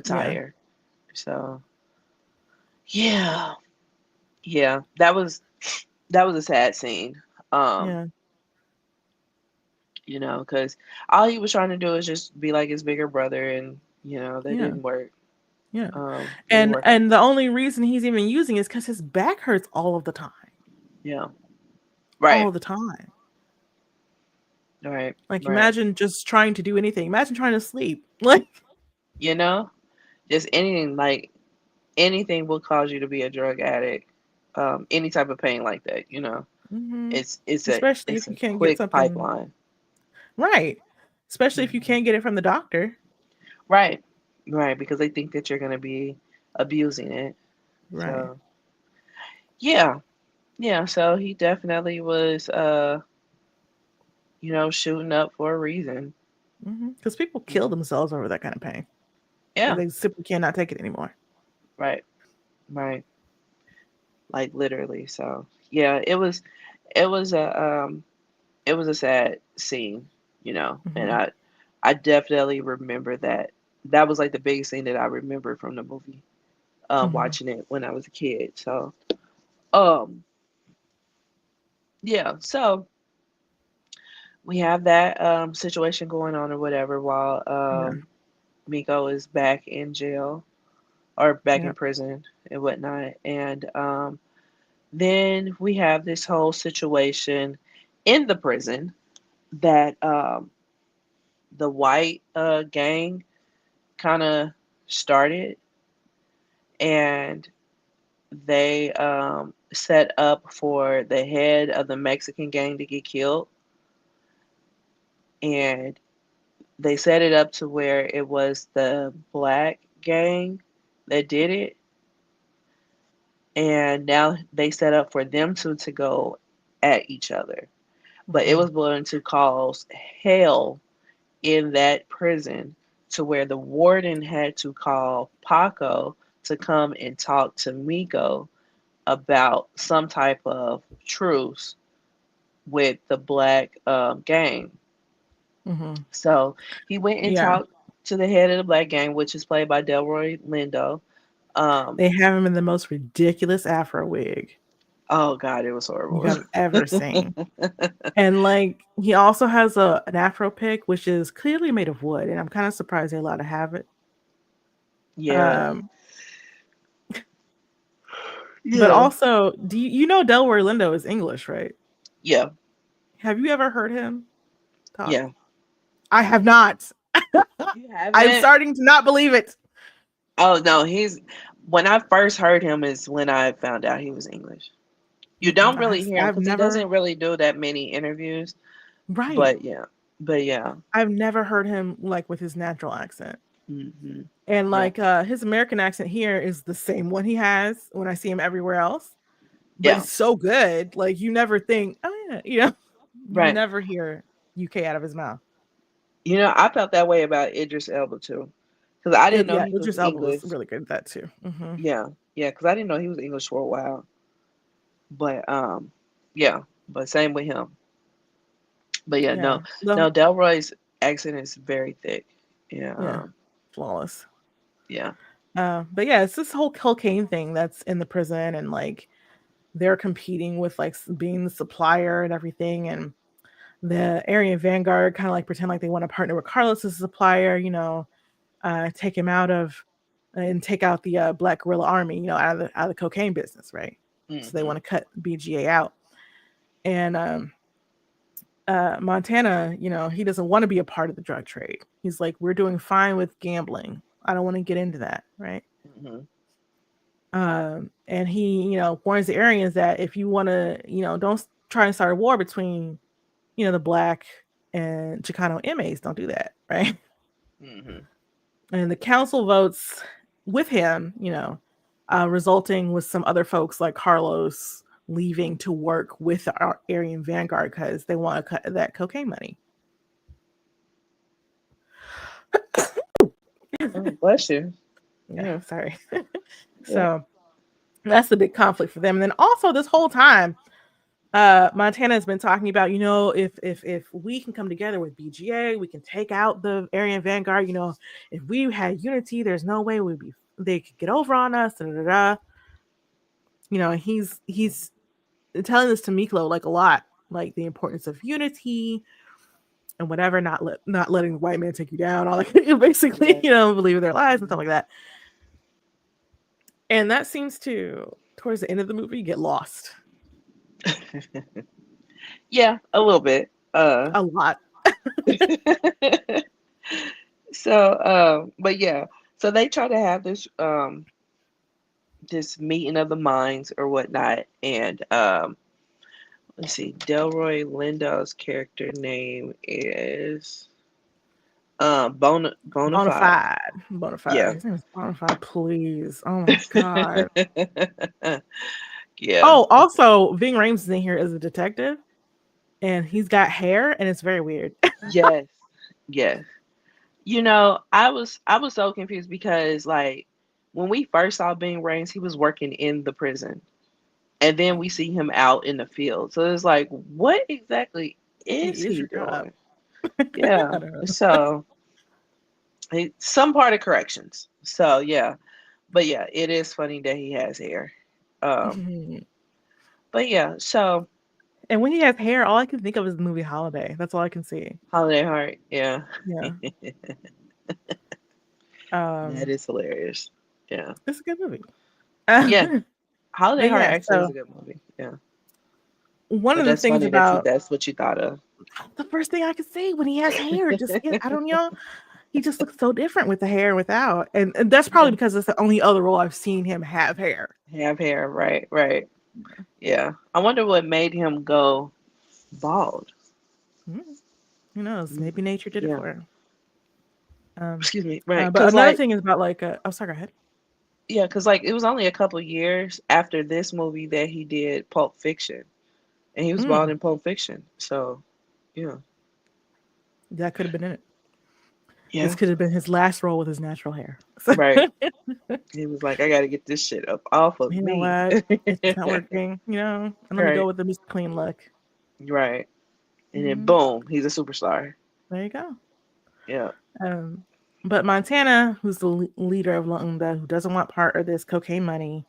Yeah. attire. So yeah, yeah, that was a sad scene. Um, Yeah. because all he was trying to do is just be like his bigger brother, and that Yeah. didn't work. Yeah. It didn't work out. And the only reason he's even using is because his back hurts all of the time. Yeah, All right, of the time. right, Like right. imagine just trying to do anything. Imagine trying to sleep. Like You know, just anything like anything will cause you to be a drug addict. Any type of pain like that. mhm. It's a Especially it's if you a can't get quick something pipeline. right. Especially if you Hmm. can't get it from the doctor. Right. Right, because they think that you're going to be abusing it. Right. So, yeah. Yeah, so he definitely was shooting up for a reason. Because people kill Mhm. themselves over that kind of pain because Yeah, they simply cannot take it anymore. right. Right. Like literally. So, yeah, it was a sad scene. And Hmm. I definitely remember that. That was like the biggest thing that I remember from the movie. Hmm. Watching it when I was a kid. So, um yeah, so we have that situation going on or whatever while Yeah. Miko is back in jail or back Yeah. in prison and whatnot. And then we have this whole situation in the prison that the white gang kind of started, and they set up for the head of the Mexican gang to get killed. And they set it up to where it was the black gang that did it, and now they set up for them to go at each other. But it Hmm. was going to cause hell in that prison to where the warden had to call Paco to come and talk to Miko about some type of truce with the black gang. Hmm. So he went and Yeah. talked to the head of the black gang, which is played by Delroy Lindo. Um, They have him in the most ridiculous afro wig oh God, it was you horrible. have ever seen. And like he also has an afro pick, which is clearly made of wood, and I'm kind of surprised they're allowed to have it. Yeah, Um, but yeah, also, do you know Delroy Lindo is English, right? yeah, Have you ever heard him talk? yeah. I have not. You I'm haven't? starting to not believe it. Oh no, he's when I first heard him is when I found out he was English. You Mm-mm, don't really hear him I've because he never doesn't really do that many interviews. right. But yeah, but yeah, I've never heard him like with his natural accent. hmm And yeah, like his American accent here is the same one he has when I see him everywhere else. But yeah, it's so good. Like you never think, oh yeah, you right. never hear UK out of his mouth. I felt that way about Idris Elba too, because I didn't know Yeah, he was Idris Elba was English. really good at that too. Yeah, yeah, because I didn't know he was English for a while. But yeah, but same with him. But yeah, Yeah. no, No. no, Delroy's accent is very thick. Yeah, Yeah. Flawless. yeah. But yeah, it's this whole cocaine thing that's in the prison, and like they're competing with like being the supplier and everything, and the Aryan Vanguard kind of like pretend like they want to partner with Carlos as a supplier, take him out of and take out the Black Guerrilla Army, out of the cocaine business, right? So they Hmm. want to cut BGA out, and Montana, he doesn't want to be a part of the drug trade. He's like, we're doing fine with gambling. I don't want to get into that, right? Hmm. And he, warns the Aryans that if you want to, don't try and start a war between, the black and Chicano inmates. Don't do that, right? Hmm. And the council votes with him, resulting with some other folks like Carlos leaving to work with our Aryan Vanguard because they want to cut that cocaine money. Oh, bless you. Yeah, Yeah, sorry. yeah. So that's the big conflict for them. And then also this whole time, Montana has been talking about, if we can come together with BGA, we can take out the Aryan Vanguard. If we had unity, there's no way they could get over on us. Da, da, da. He's telling this to Miklo like a lot, like the importance of unity and whatever, not letting the white man take you down, all that, basically, Right. believe their lies and stuff like that. And that seems to, towards the end of the movie, get lost Yeah, a little bit. a lot. So, but yeah, so they try to have this meeting of the minds or whatnot, and let's see, Delroy Lindo's character name is Bonafide. Bonafide. Yeah. His name is Bonafide, please. Oh my god. Yeah. Oh, also, Ving Rhames is in here as a detective, and he's got hair, and it's very weird. Yes. Yes. I was so confused because like when we first saw Bing Rains, he was working in the prison. And then we see him out in the field. So it's like, what exactly is He is he your job. doing? I Yeah. don't know. So some part of corrections. So yeah. But yeah, it is funny that he has hair. Um, but yeah, so And when he has hair, all I can think of is the movie Holiday. That's all I can see. Holiday Heart, yeah. Yeah. That Um, is hilarious. Yeah. it's a good movie. Yeah. Holiday But Heart yeah, actually is so a good movie. Yeah. one But of the that's things funny that about that's what you thought of. the first thing I could see when he has hair, I don't know, he just looks so different with the hair and without. And that's probably Yeah. because it's the only other role I've seen him have hair. Have hair, right, right. Yeah. I wonder what made him go bald. Mm, who knows? Mm, Maybe nature did it yeah. for him. Um, Excuse me. Right. but Cause another like thing is about like, oh, sorry, go ahead. yeah, cause like it was only a couple years after this movie that he did Pulp Fiction. And he was bald Mm, in Pulp Fiction. So yeah. that could have been in it. This Yeah. could have been his last role with his natural hair. So, Right. He was like, I gotta get this shit up off of you know me. what? It's not working, and let me go Right. with the Mr. Clean look. Right. And then Hmm. boom, he's a superstar. There you go. Yeah. Um, but Montana, who's the leader of Lunda, who doesn't want part of this cocaine money,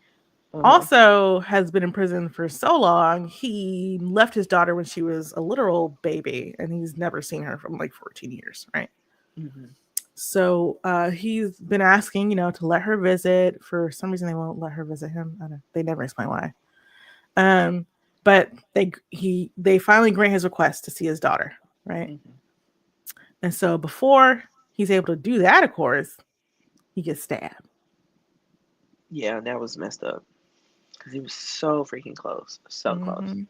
Uh-huh. also has been in prison for so long. He left his daughter when she was a literal baby, and he's never seen her from like 14 years, right? Hmm. So he's been asking, to let her visit. For some reason, they won't let her visit him. I don't. They never explain why. Um, but they finally grant his request to see his daughter, right? Hmm. And so before he's able to do that, of course, he gets stabbed. Yeah, that was messed up. Because he was so freaking close. So close. Hmm.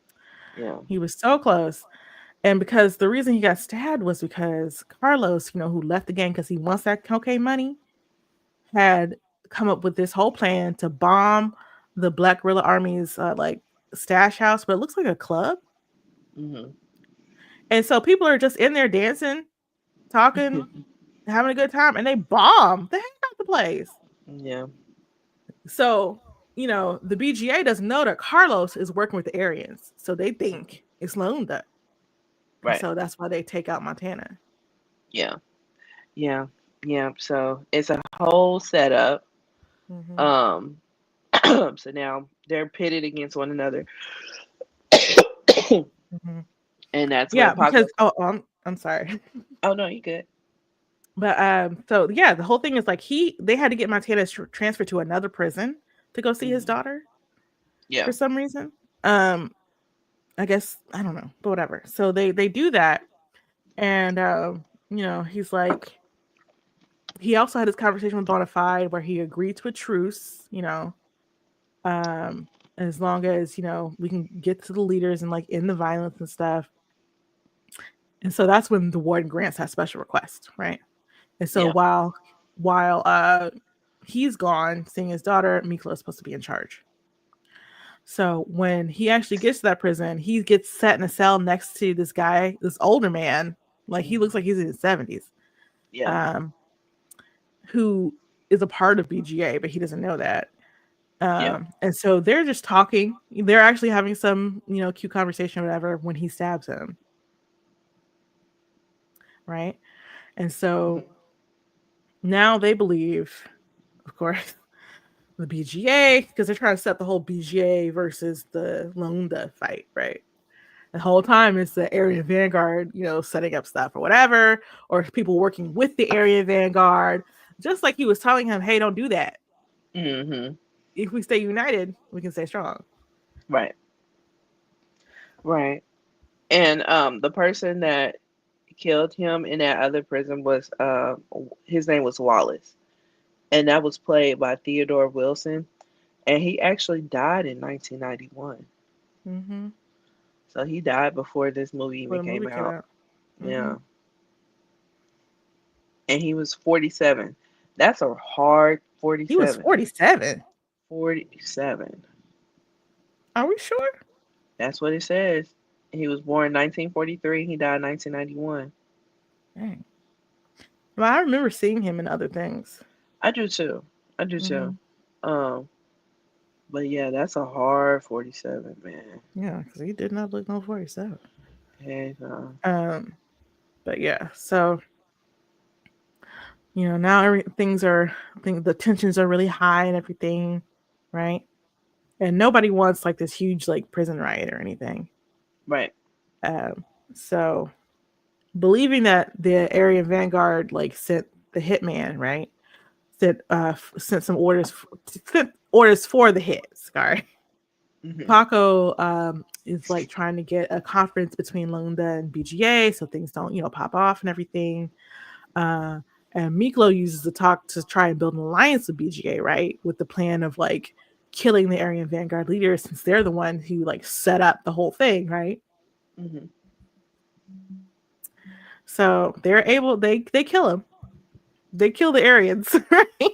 Yeah. He was so close. And because the reason he got stabbed was because Carlos, who left the gang because he wants that cocaine money, had come up with this whole plan to bomb the Black Guerrilla Army's like stash house, but it looks like a club. Hmm. And so people are just in there dancing, talking, having a good time, and they bomb the heck out the place. Yeah. So, the BGA doesn't know that Carlos is working with the Aryans, so they think it's Lunda, and Right. so that's why they take out Montana. Yeah. Yeah. Yeah. So it's a whole setup. Mm-hmm. Um. So now they're pitted against one another, Mm-hmm. and that's when Yeah, because Paco. I'm sorry. Oh no, you good. But so yeah, the whole thing is like they had to get Montana transferred to another prison to go see his Hmm. daughter Yeah. for some reason. Um, I guess I don't know, but whatever. So they do that, and he's like he also had this conversation with Bonafide where he agreed to a truce. As long as we can get to the leaders and like end the violence and stuff. And so that's when the warden grants that special request, right? And so Yeah. while he's gone seeing his daughter, Miklo is supposed to be in charge. So when he actually gets to that prison, he gets set in a cell next to this guy, this older man, like he looks Hmm. like he's in his 70s, Yeah. um, who is a part of BGA, but he doesn't know that. Yeah. And so they're just talking. They're actually having some, cute conversation or whatever when he stabs him, right? And so Hmm. now they believe, of course, the BGA because they're trying to set the whole BGA versus the Lunda fight, right? The whole time it's the Area Vanguard, setting up stuff or whatever, or people working with the Area Vanguard, just like he was telling him, "Hey, don't do that. Hmm. If we stay united, we can stay strong." Right. Right. And the person that killed him in that other prison was his name was Wallace, and that was played by Theodore Wilson, and he actually died in 1991. Mm-hmm. So he died before this movie Before even the came movie came out. out. Mm-hmm. Yeah, and he was 47. That's a hard He was 47. 47. 47. Are we sure? That's what it says. He was born 1943. He died 1991. Dang. Well, I remember seeing him in other things. I do too. I do Mm-hmm. too. Um, but yeah, that's a hard 47, man. Yeah, because he did not look no 47. And Um, but yeah, so now I think the tensions are really high and everything, right? And nobody wants like this huge like prison riot or anything. right. So believing that the area vanguard like sent the hitman, right? Sent some sent orders for the hits. Sorry, Hmm. Paco is like trying to get a conference between Lunda and BGA so things don't pop off and everything. Uh, and Miklo uses the talk to try and build an alliance with BGA, right? With the plan of like killing the Aryan Vanguard leaders since they're the one who like set up the whole thing, right? Hmm. So they kill him. They kill the Aryans, right? Yeah.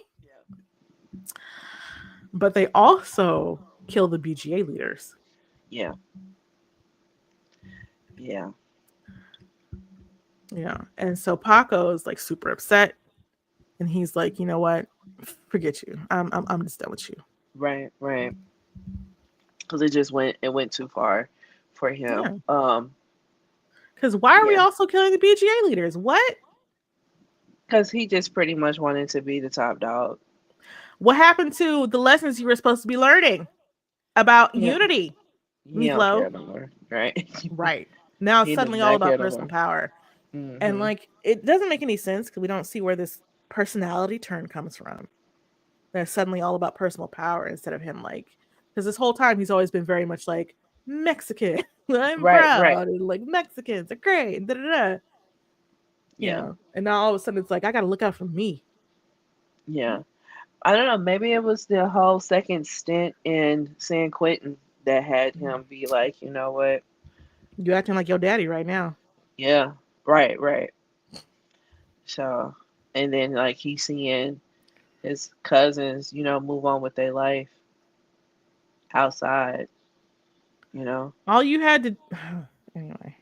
But they also kill the BGA leaders. Yeah. Yeah. And so Paco is like super upset, and he's like, you know what? Forget you. I'm just done with you. Right. Right. Because it went too far for him. Yeah. Because why are we Yeah. also killing the BGA leaders? What? Because he just pretty much wanted to be the top dog. What happened to the lessons you were supposed to be learning about Yeah. unity, He don't Miklo? care no more. Right. Right. Now it's He does suddenly all not about care no personal more. power. And Hmm. like it doesn't make any sense because we don't see where this personality turn comes from. That's suddenly all about personal power instead of him like because this whole time he's always been very much like Mexican. I'm Right. Right. proud and like Mexicans are great. Da, da, da. Yeah. And now all of a sudden it's like I gotta look out for me. Yeah. I don't know. Maybe it was the whole second stint in San Quentin that had him be like, you know what? You acting like your daddy right now. Yeah. Right. Right. So, and then like he's seeing his cousins, move on with their life outside, you know. All you had to anyway.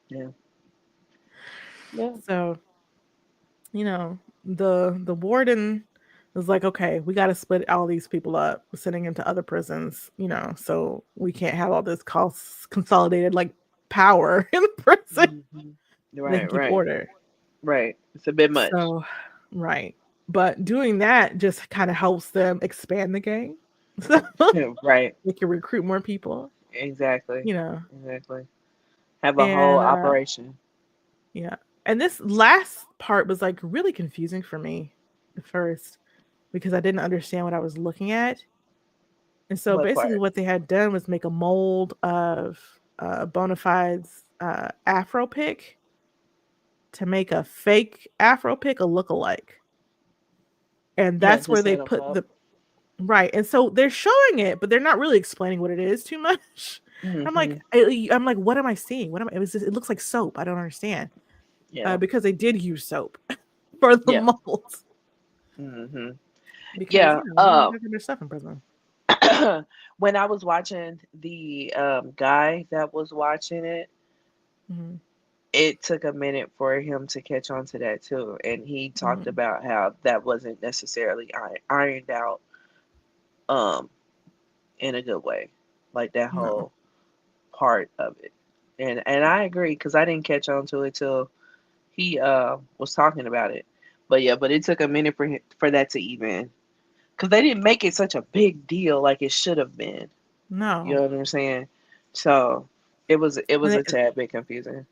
Yeah. Yeah. So, the warden It's like, okay, we got to split all these people up, sending into other prisons, so we can't have all this consolidated like power in the prison. Mhm. They can Right, keep right, order. right. It's a bit much. So, right. But doing that just kind of helps them expand the gang. So Right. they can recruit more people, Exactly. you know. Exactly. Have a whole And operation. yeah. And this last part was like really confusing for me at first because I didn't understand what I was looking at. And so What basically, part? what they had done was make a mold of Bonafide's Afro pick to make a fake Afro pick a look-alike. And Yeah, that's to where they set them put up. the right. And so they're showing it, but they're not really explaining what it is too much. I'm like, Hmm. I'm like, what am I seeing? What am I? It looks like soap. I don't understand. Yeah. Because they did use soap for the Yeah. molds Hmm. because Yeah. they don't have their stuff in prison. When I was watching the guy that was watching it, Hmm. it took a minute for him to catch on to that too, and he talked Hmm. about how that wasn't necessarily ironed out um in a good way, like that No, whole part of it. And I agree because I didn't catch on to it till he was talking about it. But yeah, but it took a minute for that to even, because they didn't make it such a big deal like it should have been. You no. know what I'm saying? So it was And a tad bit confusing.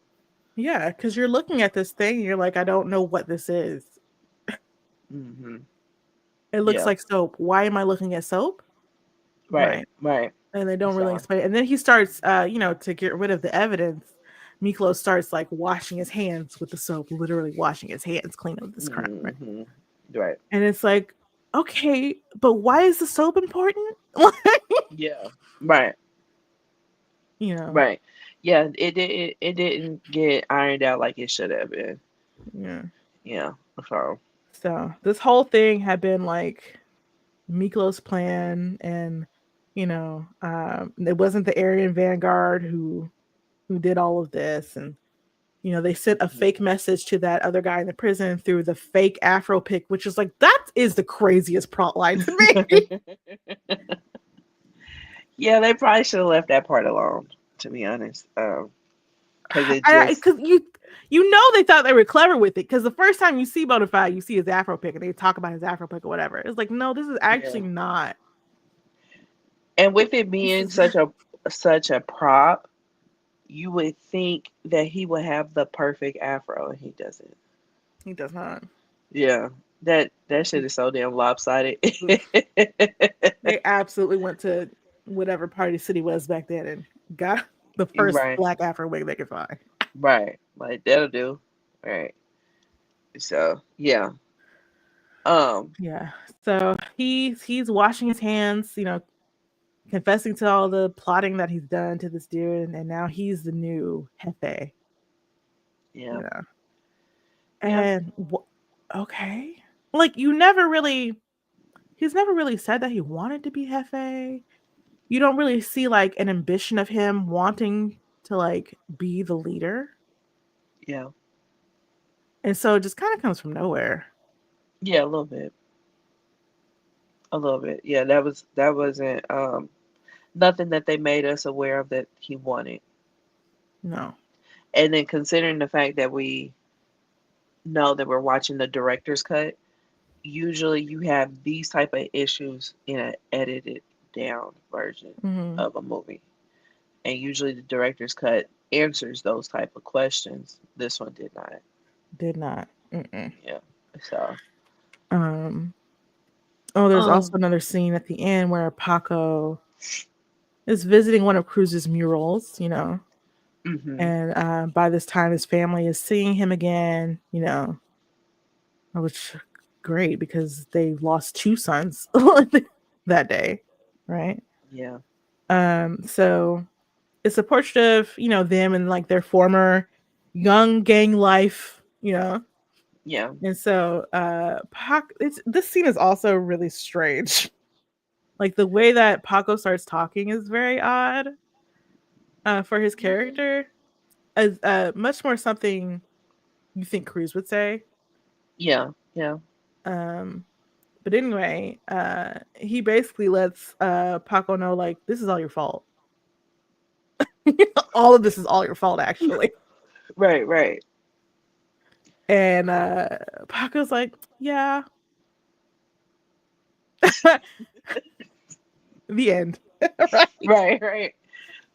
yeah, because you're looking at this thing, you're like, I don't know what this is. Hmm. It looks Yeah. like soap. Why am I looking at soap? Right. Right. Right. And they don't really So. explain it. And then he starts, to get rid of the evidence. Miklo starts like washing his hands with the soap, literally washing his hands clean of this crime. Right. Hmm. Right. And it's like, okay, but why is the soap important? Like, Yeah. Right. you know, Right. Yeah. It didn't get ironed out like it should have been. yeah. Yeah. So. So this whole thing had been like Miklo's plan, and it wasn't the Aryan Vanguard who did all of this, and they sent a Mhm. fake message to that other guy in the prison through the fake Afro pic, which is like that is the craziest plot line to me. Yeah, they probably should have left that part alone, to be honest. Because it just, Because they thought they were clever with it. Because the first time you see Bonafide, you see his Afro pic, and they talk about his Afro pic or whatever. It's like, no, this is yeah. actually not. And with it This being is such a prop, you would think that he would have the perfect afro, and he doesn't. he does not. Yeah, that shit is so damn lopsided. They absolutely went to whatever Party City was back then and got the first Right, black Afro wig they could find. right. Like that'll do. Right. So yeah. Um. Yeah. So he's washing his hands, confessing to all the plotting that he's done to this dude, and now he's the new Jefe, Yeah. you know. Yeah. And okay. Like he's never really said that he wanted to be Jefe. You don't really see like an ambition of him wanting to like be the leader. Yeah. And so it just kind of comes from nowhere. Yeah. A little bit. A little bit. Yeah. That wasn't nothing that they made us aware of that he wanted. No. And then considering the fact that we know that we're watching the director's cut, usually you have these type of issues in an edited down version Hmm. of a movie, and usually the director's cut answers those type of questions. This one did not. Did not. Mm-mm. Yeah. So. Um. Oh, there's also Um. another scene at the end where Paco is visiting one of Cruz's murals, Mhm. and by this time his family is seeing him again, which great because they lost two sons that day, right? Yeah. So it's a portrait of them and like their former young gang life, Yeah. and so this scene is also really strange. Like the way that Paco starts talking is very odd for his Mhm. character, as much more something you think Cruz would say. Yeah. Yeah. Um, But anyway, he basically lets Paco know, like, this is all your fault. All of this is all your fault, actually. Right, right. And Paco's like, yeah. The end. Right. Right, right.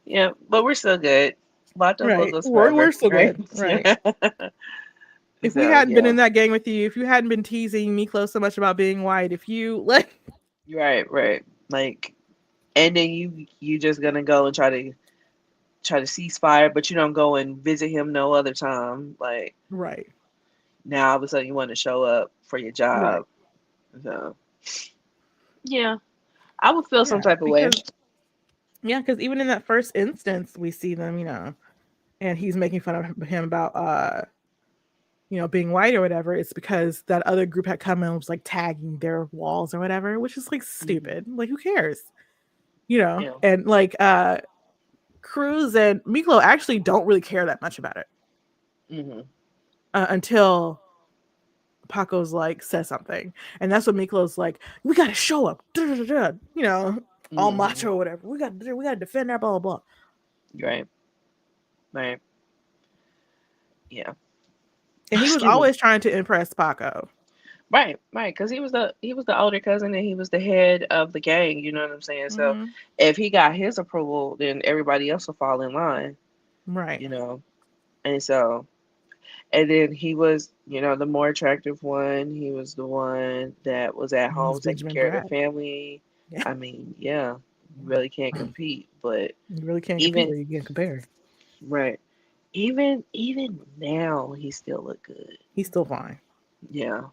Yeah, but we're still good. Vatos Right. logos We're forever, still right? good. Right. If we So hadn't been yeah, in that gang with you, if you hadn't been teasing Miklo so much about being white, if you like, right, right. Like, and then you just gonna go and try to cease fire, but you don't go and visit him no other time. Like right, now, all of a sudden, you want to show up for your right, job. So yeah, I would feel some yeah, type of way. because yeah, because even in that first instance, we see them, and he's making fun of him about being white or whatever. It's because that other group had come and was like tagging their walls or whatever, which is like Hmm. stupid. Like, who cares? Yeah. And like Cruz and Miklo actually don't really care that much about it Hmm. until Paco's like says something, and that's when Miklo's like, "We gotta show up," all Hmm. macho or whatever. We gotta defend our blah blah blah. Right. Right. Yeah. And he was Excuse me. always trying to impress Paco. Right, right, because he was the older cousin and he was the head of the gang. You know what I'm saying? So Hmm. if he got his approval, then everybody else will fall in line. Right. You know, and so and then he was, the more attractive one. He was the one that was at He was home taking Benjamin care of the Brad. family. Yeah. I mean, yeah, you really can't compete. But You really can't compete, even or you can't compare. right, even now, he still look good. He's still fine. Yeah.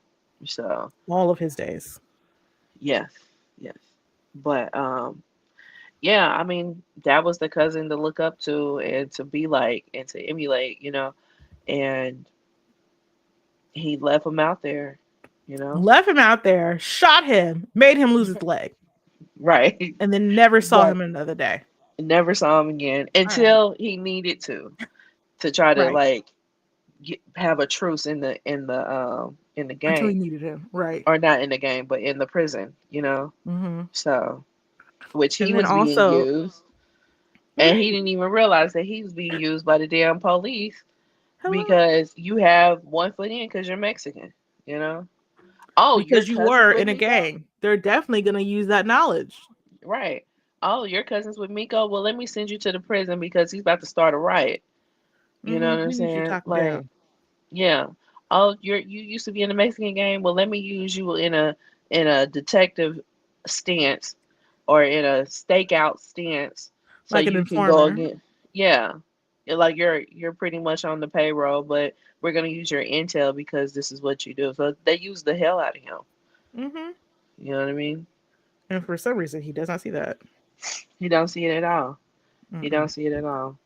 So All of his days. yes, yes. But yeah, I mean, that was the cousin to look up to and to be like and to emulate. And he left him out there, you know. Left him out there, shot him, made him lose his leg, Right. and then never saw But him another day. never saw him again All right. until he needed to try to Right. like have a truce in the Until he game, needed him. Right. or not in the game but in the prison. Hmm. So which he And then was being also, used, and he right. didn't even realize that he was being used by the damn police Hello. because you have one foot in because you're Mexican. Oh, your Because you cousins were with in a Miko? gang. They're definitely going to use that knowledge. Right. Oh, your cousins with Miko? Well, let me send you to the prison because he's about to start a riot. You know what I'm We need you to saying? talk him Like, down. yeah. Oh, you used to be in the Mexican game. Well, let me use you in a detective stance or in a stakeout stance so Like an you can go informer. again. Yeah. Like you're pretty much on the payroll, but we're gonna use your intel because this is what you do. So they use the hell out of him. Hmm. You know what I mean? And for some reason, he does not see that. You don't see it at all. You don't Mm-mm. see it at all.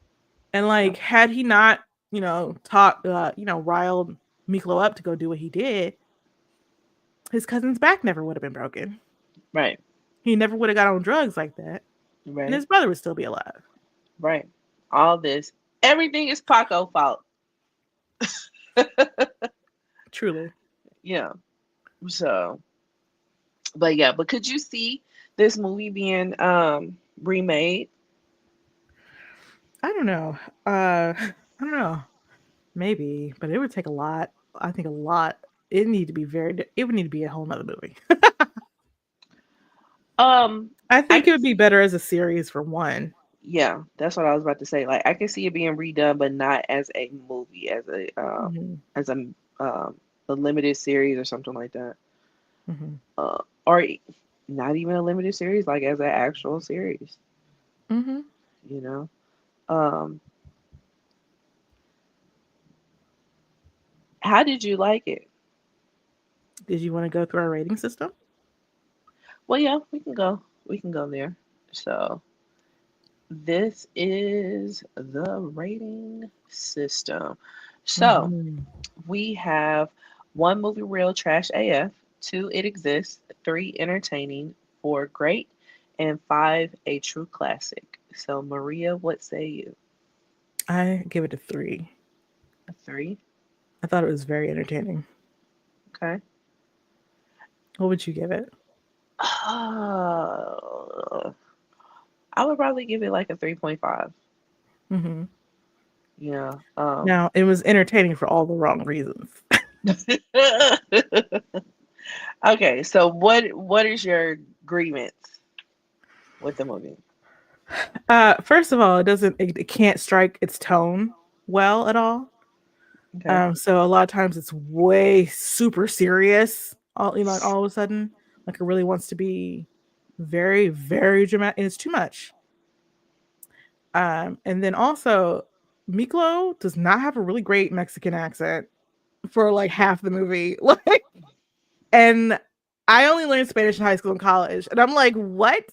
And So, like, had he not, riled Miklo up to go do what he did, his cousin's back never would have been broken. right, He never would have got on drugs like that, and right, his brother would still be alive. right. All this, everything is Paco fault. Truly. Yeah. So, but yeah, but could you see this movie being remade? I don't know. I don't know. Maybe, but it would take a lot. I think a lot. It need to be it would need to be a whole nother movie. Um, I I think it can would be better as a series for one. Yeah, that's what I was about to say. Like I can see it being redone, but not as a movie, Hmm. as a limited series or something like that. Hmm. Or not even a limited series, like as an actual series, Hmm. you know. Um, how did you like it? Did you want to go through our rating system? Well, yeah, we can go. We can go there. So this is the rating system. So Hmm. we have one movie real trash AF, two it exists, three entertaining, four great, and five a true classic. So Maria, what say you? I give it a 3. A three? I thought it was very entertaining. Okay. What would you give it? Uh, I would probably give it like a 3.5. Hmm. Yeah. Now, it was entertaining for all the wrong reasons. Okay, so what is your grievance with the movie? First of all, it can't strike its tone well at all. Okay. So a lot of times it's way super serious. Like all of a sudden, like it really wants to be very, very dramatic, and it's too much. And then also, Miklo does not have a really great Mexican accent for like half the movie. Like, and I only learned Spanish in high school and college, and I'm like, what?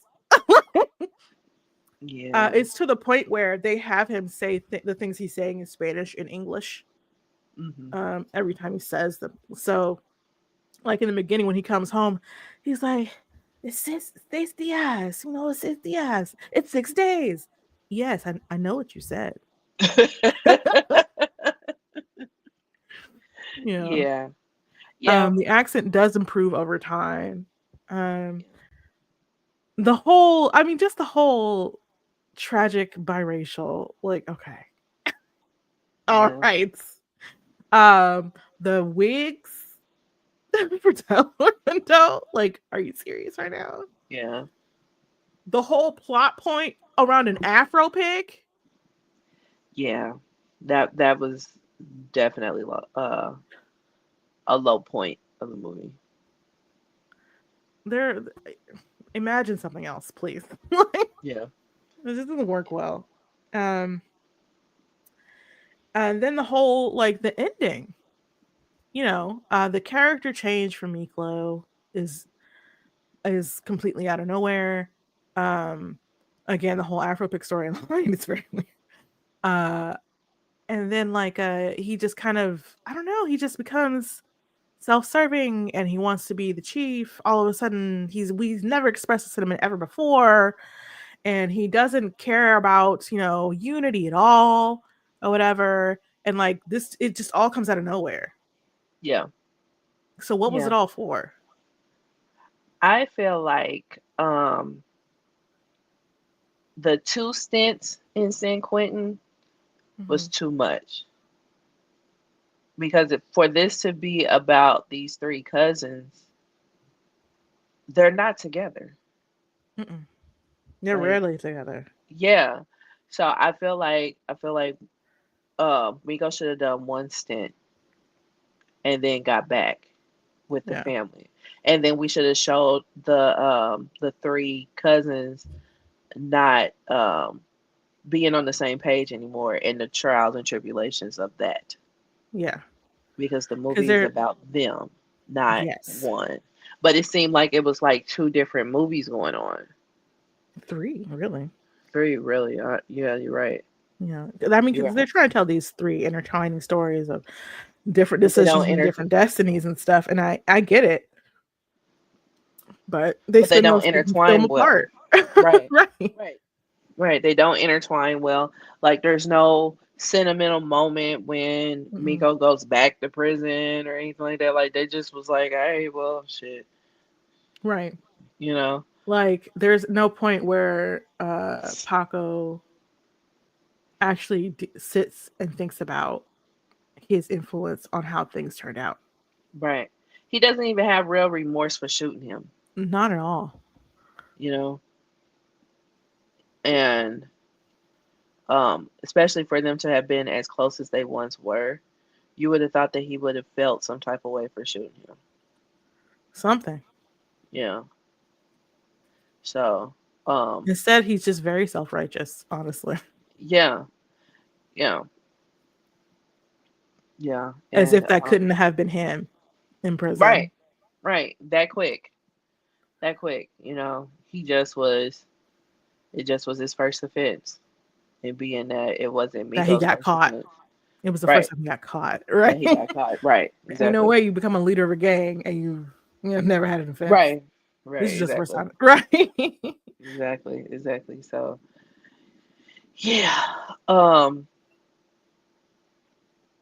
Yeah. It's to the point where they have him say the things he's saying in Spanish in English Hmm. every time he says them. So, like in the beginning when he comes home, he's like, "It's 6 días, it's 6 días. It's 6 days." Yes, I know what you said. You know, Yeah. Yeah. the accent does improve over time. Um, I mean, just the whole tragic biracial, like, okay, all Yeah. right. The wigs for Delray Lindo, like, are you serious right now? Yeah. The whole plot point around an Afro pig. Yeah. That was definitely a low point of the movie. There, imagine something else, please. Like, Yeah. this doesn't work well. Um, and then the whole like the ending. The character change for Miklo is is completely out of nowhere. Um, Again, the whole Afropic storyline is very weird. Uh, and then like he just kind of I don't know, he just becomes self-serving and he wants to be the chief. All of a sudden, we've never expressed this sentiment ever before, and he doesn't care about unity at all or whatever. And like this, it just all comes out of nowhere. Yeah. So what was Yeah. it all for? I feel like the two stints in San Quentin Hmm. was too much because for this to be about these three cousins, they're not together. Mm-mm. They're Like, rarely together. yeah. So I feel like Miko should have done one stint and then got back with the Yeah, family. And then we should have showed the three cousins not being on the same page anymore and the trials and tribulations of that. yeah, Because the because movie is they're about them, not yes, one. But it seemed like it was like two different movies going on. three really. Three, really. Yeah, you're right. Yeah, I mean, You're because they're right. trying to tell these three intertwining stories of different But they decisions don't and enter. different destinies and stuff, and I get it, but they But they spend don't most of the film intertwine well. apart. Right. Right. Right. Right. They don't intertwine well. Like there's no sentimental moment when Mm-mm. Miko goes back to prison or anything like that. Like they just was like, hey, well, shit, Right. you know. Like there's no point where Paco actually sits and thinks about his influence on how things turned out. Right. He doesn't even have real remorse for shooting him, Not at all. you know. And especially for them to have been as close as they once were, you would have thought that he would have felt some type of way for shooting him. Something. Yeah. So, um, Instead, he's just very self-righteous, honestly. yeah, yeah, yeah, As and if that couldn't have been him in right, prison. right, that quick. You know, he just was. It just was his first offense, and being that it wasn't That he Miko's got first caught. offense, It was the first right? time he got caught, That right? he got caught, right? Ain't no Exactly, way you become a leader of a gang and you never had an offense. right, This right, is just the first exactly, time, right? exactly, exactly. So, yeah, um,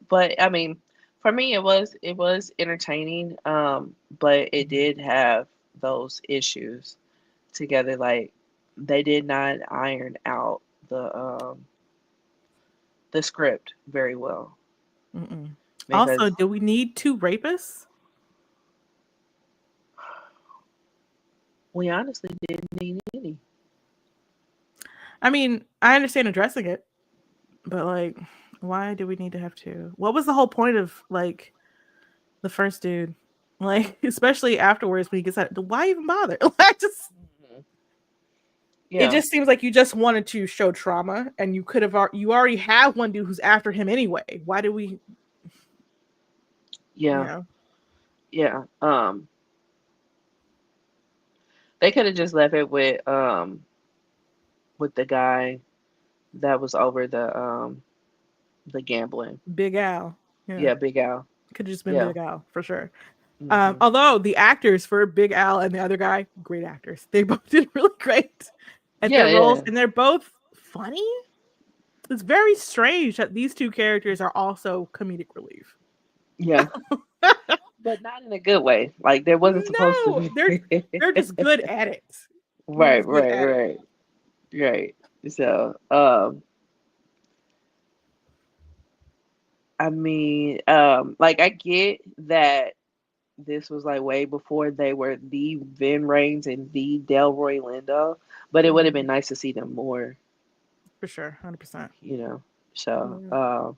but I mean, For me, it was entertaining, but it did have those issues together. Like they did not iron out the script very well Mm-mm. Also, because do we need two rapists? we honestly didn't need any. I mean, I understand addressing it, but like, why do we need to have two? What was the whole point of like the first dude? Like, especially afterwards when he gets out, why even bother? Like, just Mhm. it Yeah, just seems like you just wanted to show trauma, and you could have you already have one dude who's after him anyway. Why do we, you yeah, know, yeah. They could have just left it with the guy that was over the gambling. Big Al? Yeah, Yeah, Big Al. could have just been Yeah. Big Al for sure. Hmm. Although the actors for Big Al and the other guy, great actors. They both did really great at Yeah, their roles, yeah, and they're both funny. It's very strange that these two characters are also comedic relief. yeah. But not in a good way. Like there wasn't supposed to No, be. they're just good at it. They're Right, just good right, at it. right, right. So, I mean, like I get that this was like way before they were the Vin Rhames and the Delroy Lindo, but it would have Mhm. been nice to see them more, For sure, 100%. you know. So, Yeah,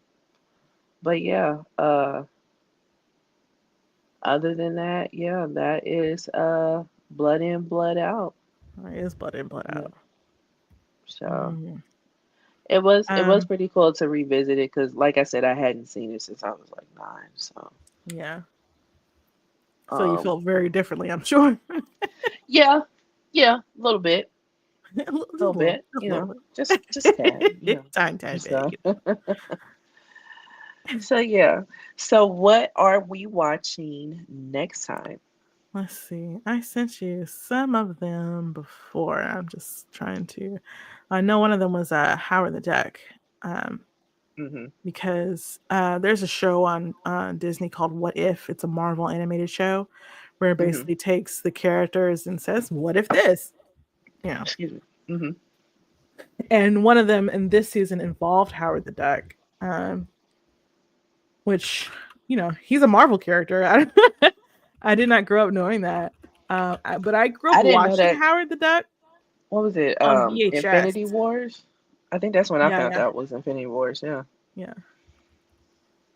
but yeah, other than that, yeah, that is blood in, blood out. it is blood in, blood Yeah. out. So Mhm. it was Um, pretty cool to revisit it because, like I said, I hadn't seen it since I was like 9. So, yeah. So you um, felt very differently, I'm sure. yeah, yeah, a little bit, Just a little, just a you little know, just tad, you bit, know. tiny, tiny bit. So, You know. so yeah. So, what are we watching next time? Let's see. I sent you some of them before. I'm just trying to. I know one of them was Howard the Duck, um, Hmm. because there's a show on Disney called What If. It's a Marvel animated show where it Hmm. basically takes the characters and says, "What if this?" You know. Excuse me. Hmm. And one of them in this season involved Howard the Duck, which he's a Marvel character. I did not grow up knowing that, but I grew up I didn't know watching that. Howard the Duck What was it? on VHS. Infinity Wars. I think that's when I Yeah, found yeah, out was Infinity Wars. Yeah. yeah.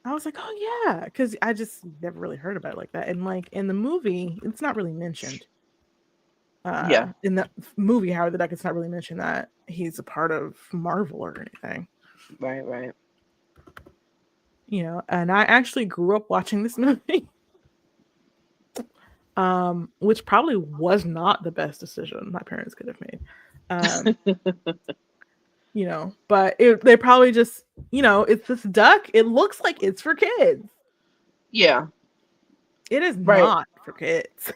I was like, oh yeah, because I just never really heard about it like that. And like in the movie, it's not really mentioned. Yeah. In the movie Howard the Duck, it's not really mentioned that he's a part of Marvel or anything. Right. Right. And I actually grew up watching this movie, which probably was not the best decision my parents could have made. Um, but they probably just, it's this duck. It looks like it's for kids. Yeah. It is Right. not for kids.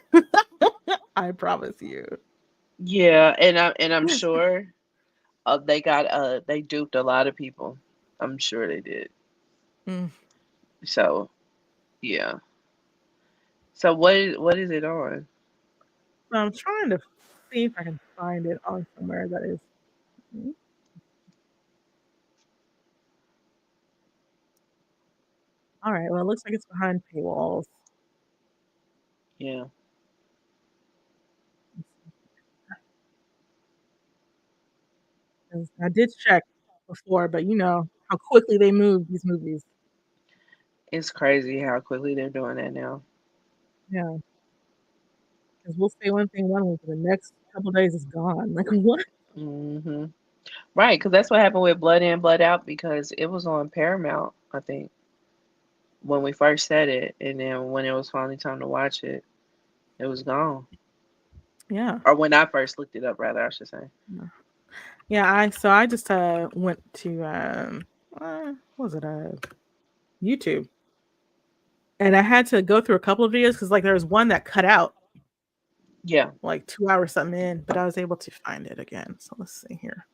I promise you. Yeah. And I'm sure they duped a lot of people. I'm sure they did. Mm. So yeah. So what is it on? So I'm trying to see if I can find it on somewhere that is. Mm. All right. Well, it looks like it's behind paywalls. Yeah. 'Cause I did check before, but you know how quickly they move these movies. It's crazy how quickly they're doing that now. Yeah, because we'll say one thing one week, and the next couple days is gone. Like what? Hmm. Right, because that's what happened with Blood In, Blood Out because it was on Paramount, I think, when we first said it, and then when it was finally time to watch it, it was gone. Yeah. Or when I first looked it up, rather, I should say. Yeah, I just went to what was it YouTube, and I had to go through a couple of videos because like there was one that cut out Yeah. like 2 hours something in, but I was able to find it again. So let's see here.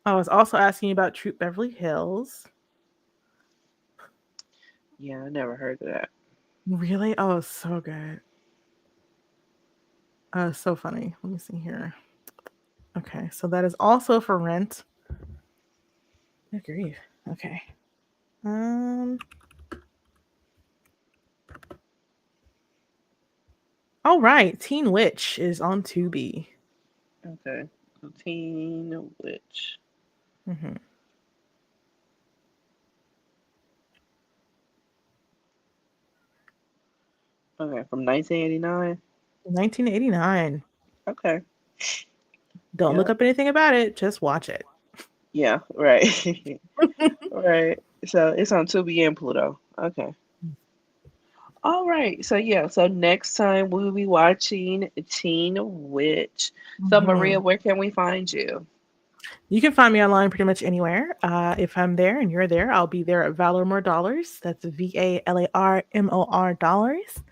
I was also asking about Troop Beverly Hills. Yeah, I never heard of that. Really? Oh, so good. So funny. Let me see here. Okay, so that is also for rent. Good grief. Okay. Um. All right. Teen Witch is on Tubi. Okay. So Teen Witch. Mm-hmm. Okay, from 1989. 1989. Okay. Don't look Yep. up anything about it. Just watch it. Yeah, right. Right. So it's on Tubi and Pluto. Okay. All right. So yeah, so next time we'll be watching Teen Witch. So Mm-hmm. Maria, where can we find you? You can find me online pretty much anywhere. If I'm there and you're there, I'll be there at Valor More Dollars. That's VALARMOR Dollars.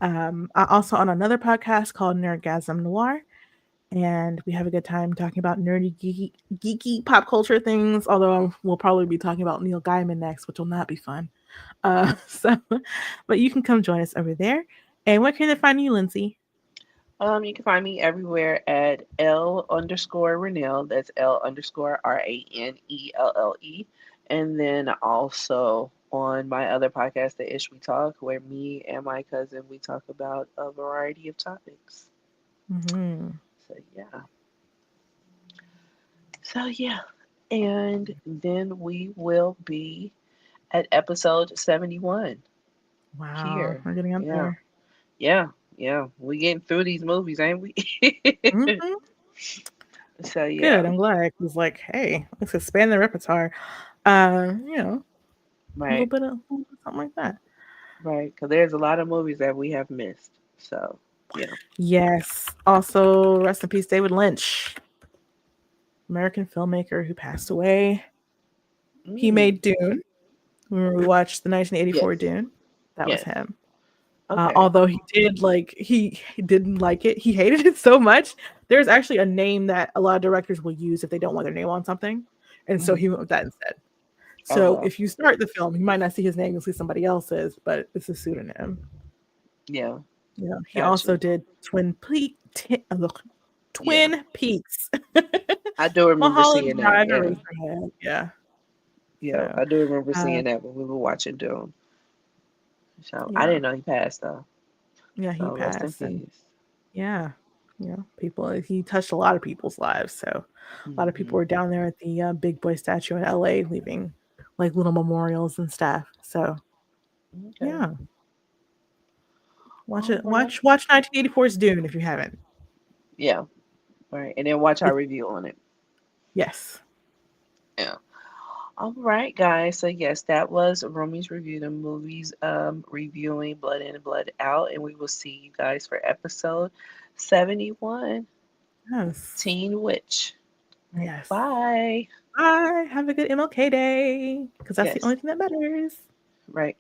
I also on another podcast called Nerdgasm Noir, and we have a good time talking about nerdy, geeky pop culture things. Although we'll probably be talking about Neil Gaiman next, which will not be fun. So, but you can come join us over there. And where can they find you, Lindsay? You can find me everywhere at L underscore Renelle. That's L underscore RANELLE. And then also on my other podcast, The Ish We Talk, where me and my cousin we talk about a variety of topics. Mm-hmm. So yeah. So yeah. And then we will be at episode 71 Wow, here. we're getting up Yeah. there. Yeah. Yeah. We getting through these movies, ain't we? Mm-hmm. So Good. yeah. I'm glad. Cause like, hey, let's expand the repertoire. You know, a Right. a little bit something like that. Right, because there's a lot of movies that we have missed. So, yeah. Yes. Also, rest in peace, David Lynch, American filmmaker who passed away. He Mm, made Dune. When we watched the 1984 yes. Dune, that was Yes. him. Okay. Although he did like he didn't like it, he hated it so much. There's actually a name that a lot of directors will use if they don't want their name on something, and so Hmm. he went with that instead. Oh, So well. if you start the film, you might not see his name, you'll see somebody else's, but it's a pseudonym. Yeah. Yeah, he also Gotcha. did Yeah. Twin Peaks, I do remember Mulholland seeing that. Drive, and Yeah. Razorhead. Yeah, Yeah. so I do remember uh, seeing that when we were watching Doom. So, I yeah, didn't know he passed, though. yeah, he So, rest in passed, and peace. yeah, people. He touched a lot of people's lives. So a lot of people Hmm. were down there at the Big Boy statue in LA, leaving like little memorials and stuff. So Okay. yeah, watch All it. right. Watch 1984's Dune if you haven't. Yeah. Right. And then watch our It, review on it. yes. Yeah. All right, guys. So yes, that was Roomies Review the Movies, reviewing Blood In and Blood Out, and we will see you guys for episode 71, Yes. Teen Witch. All right, Yes. bye. Bye. Have a good MLK day because that's the Yes, only thing that matters. right.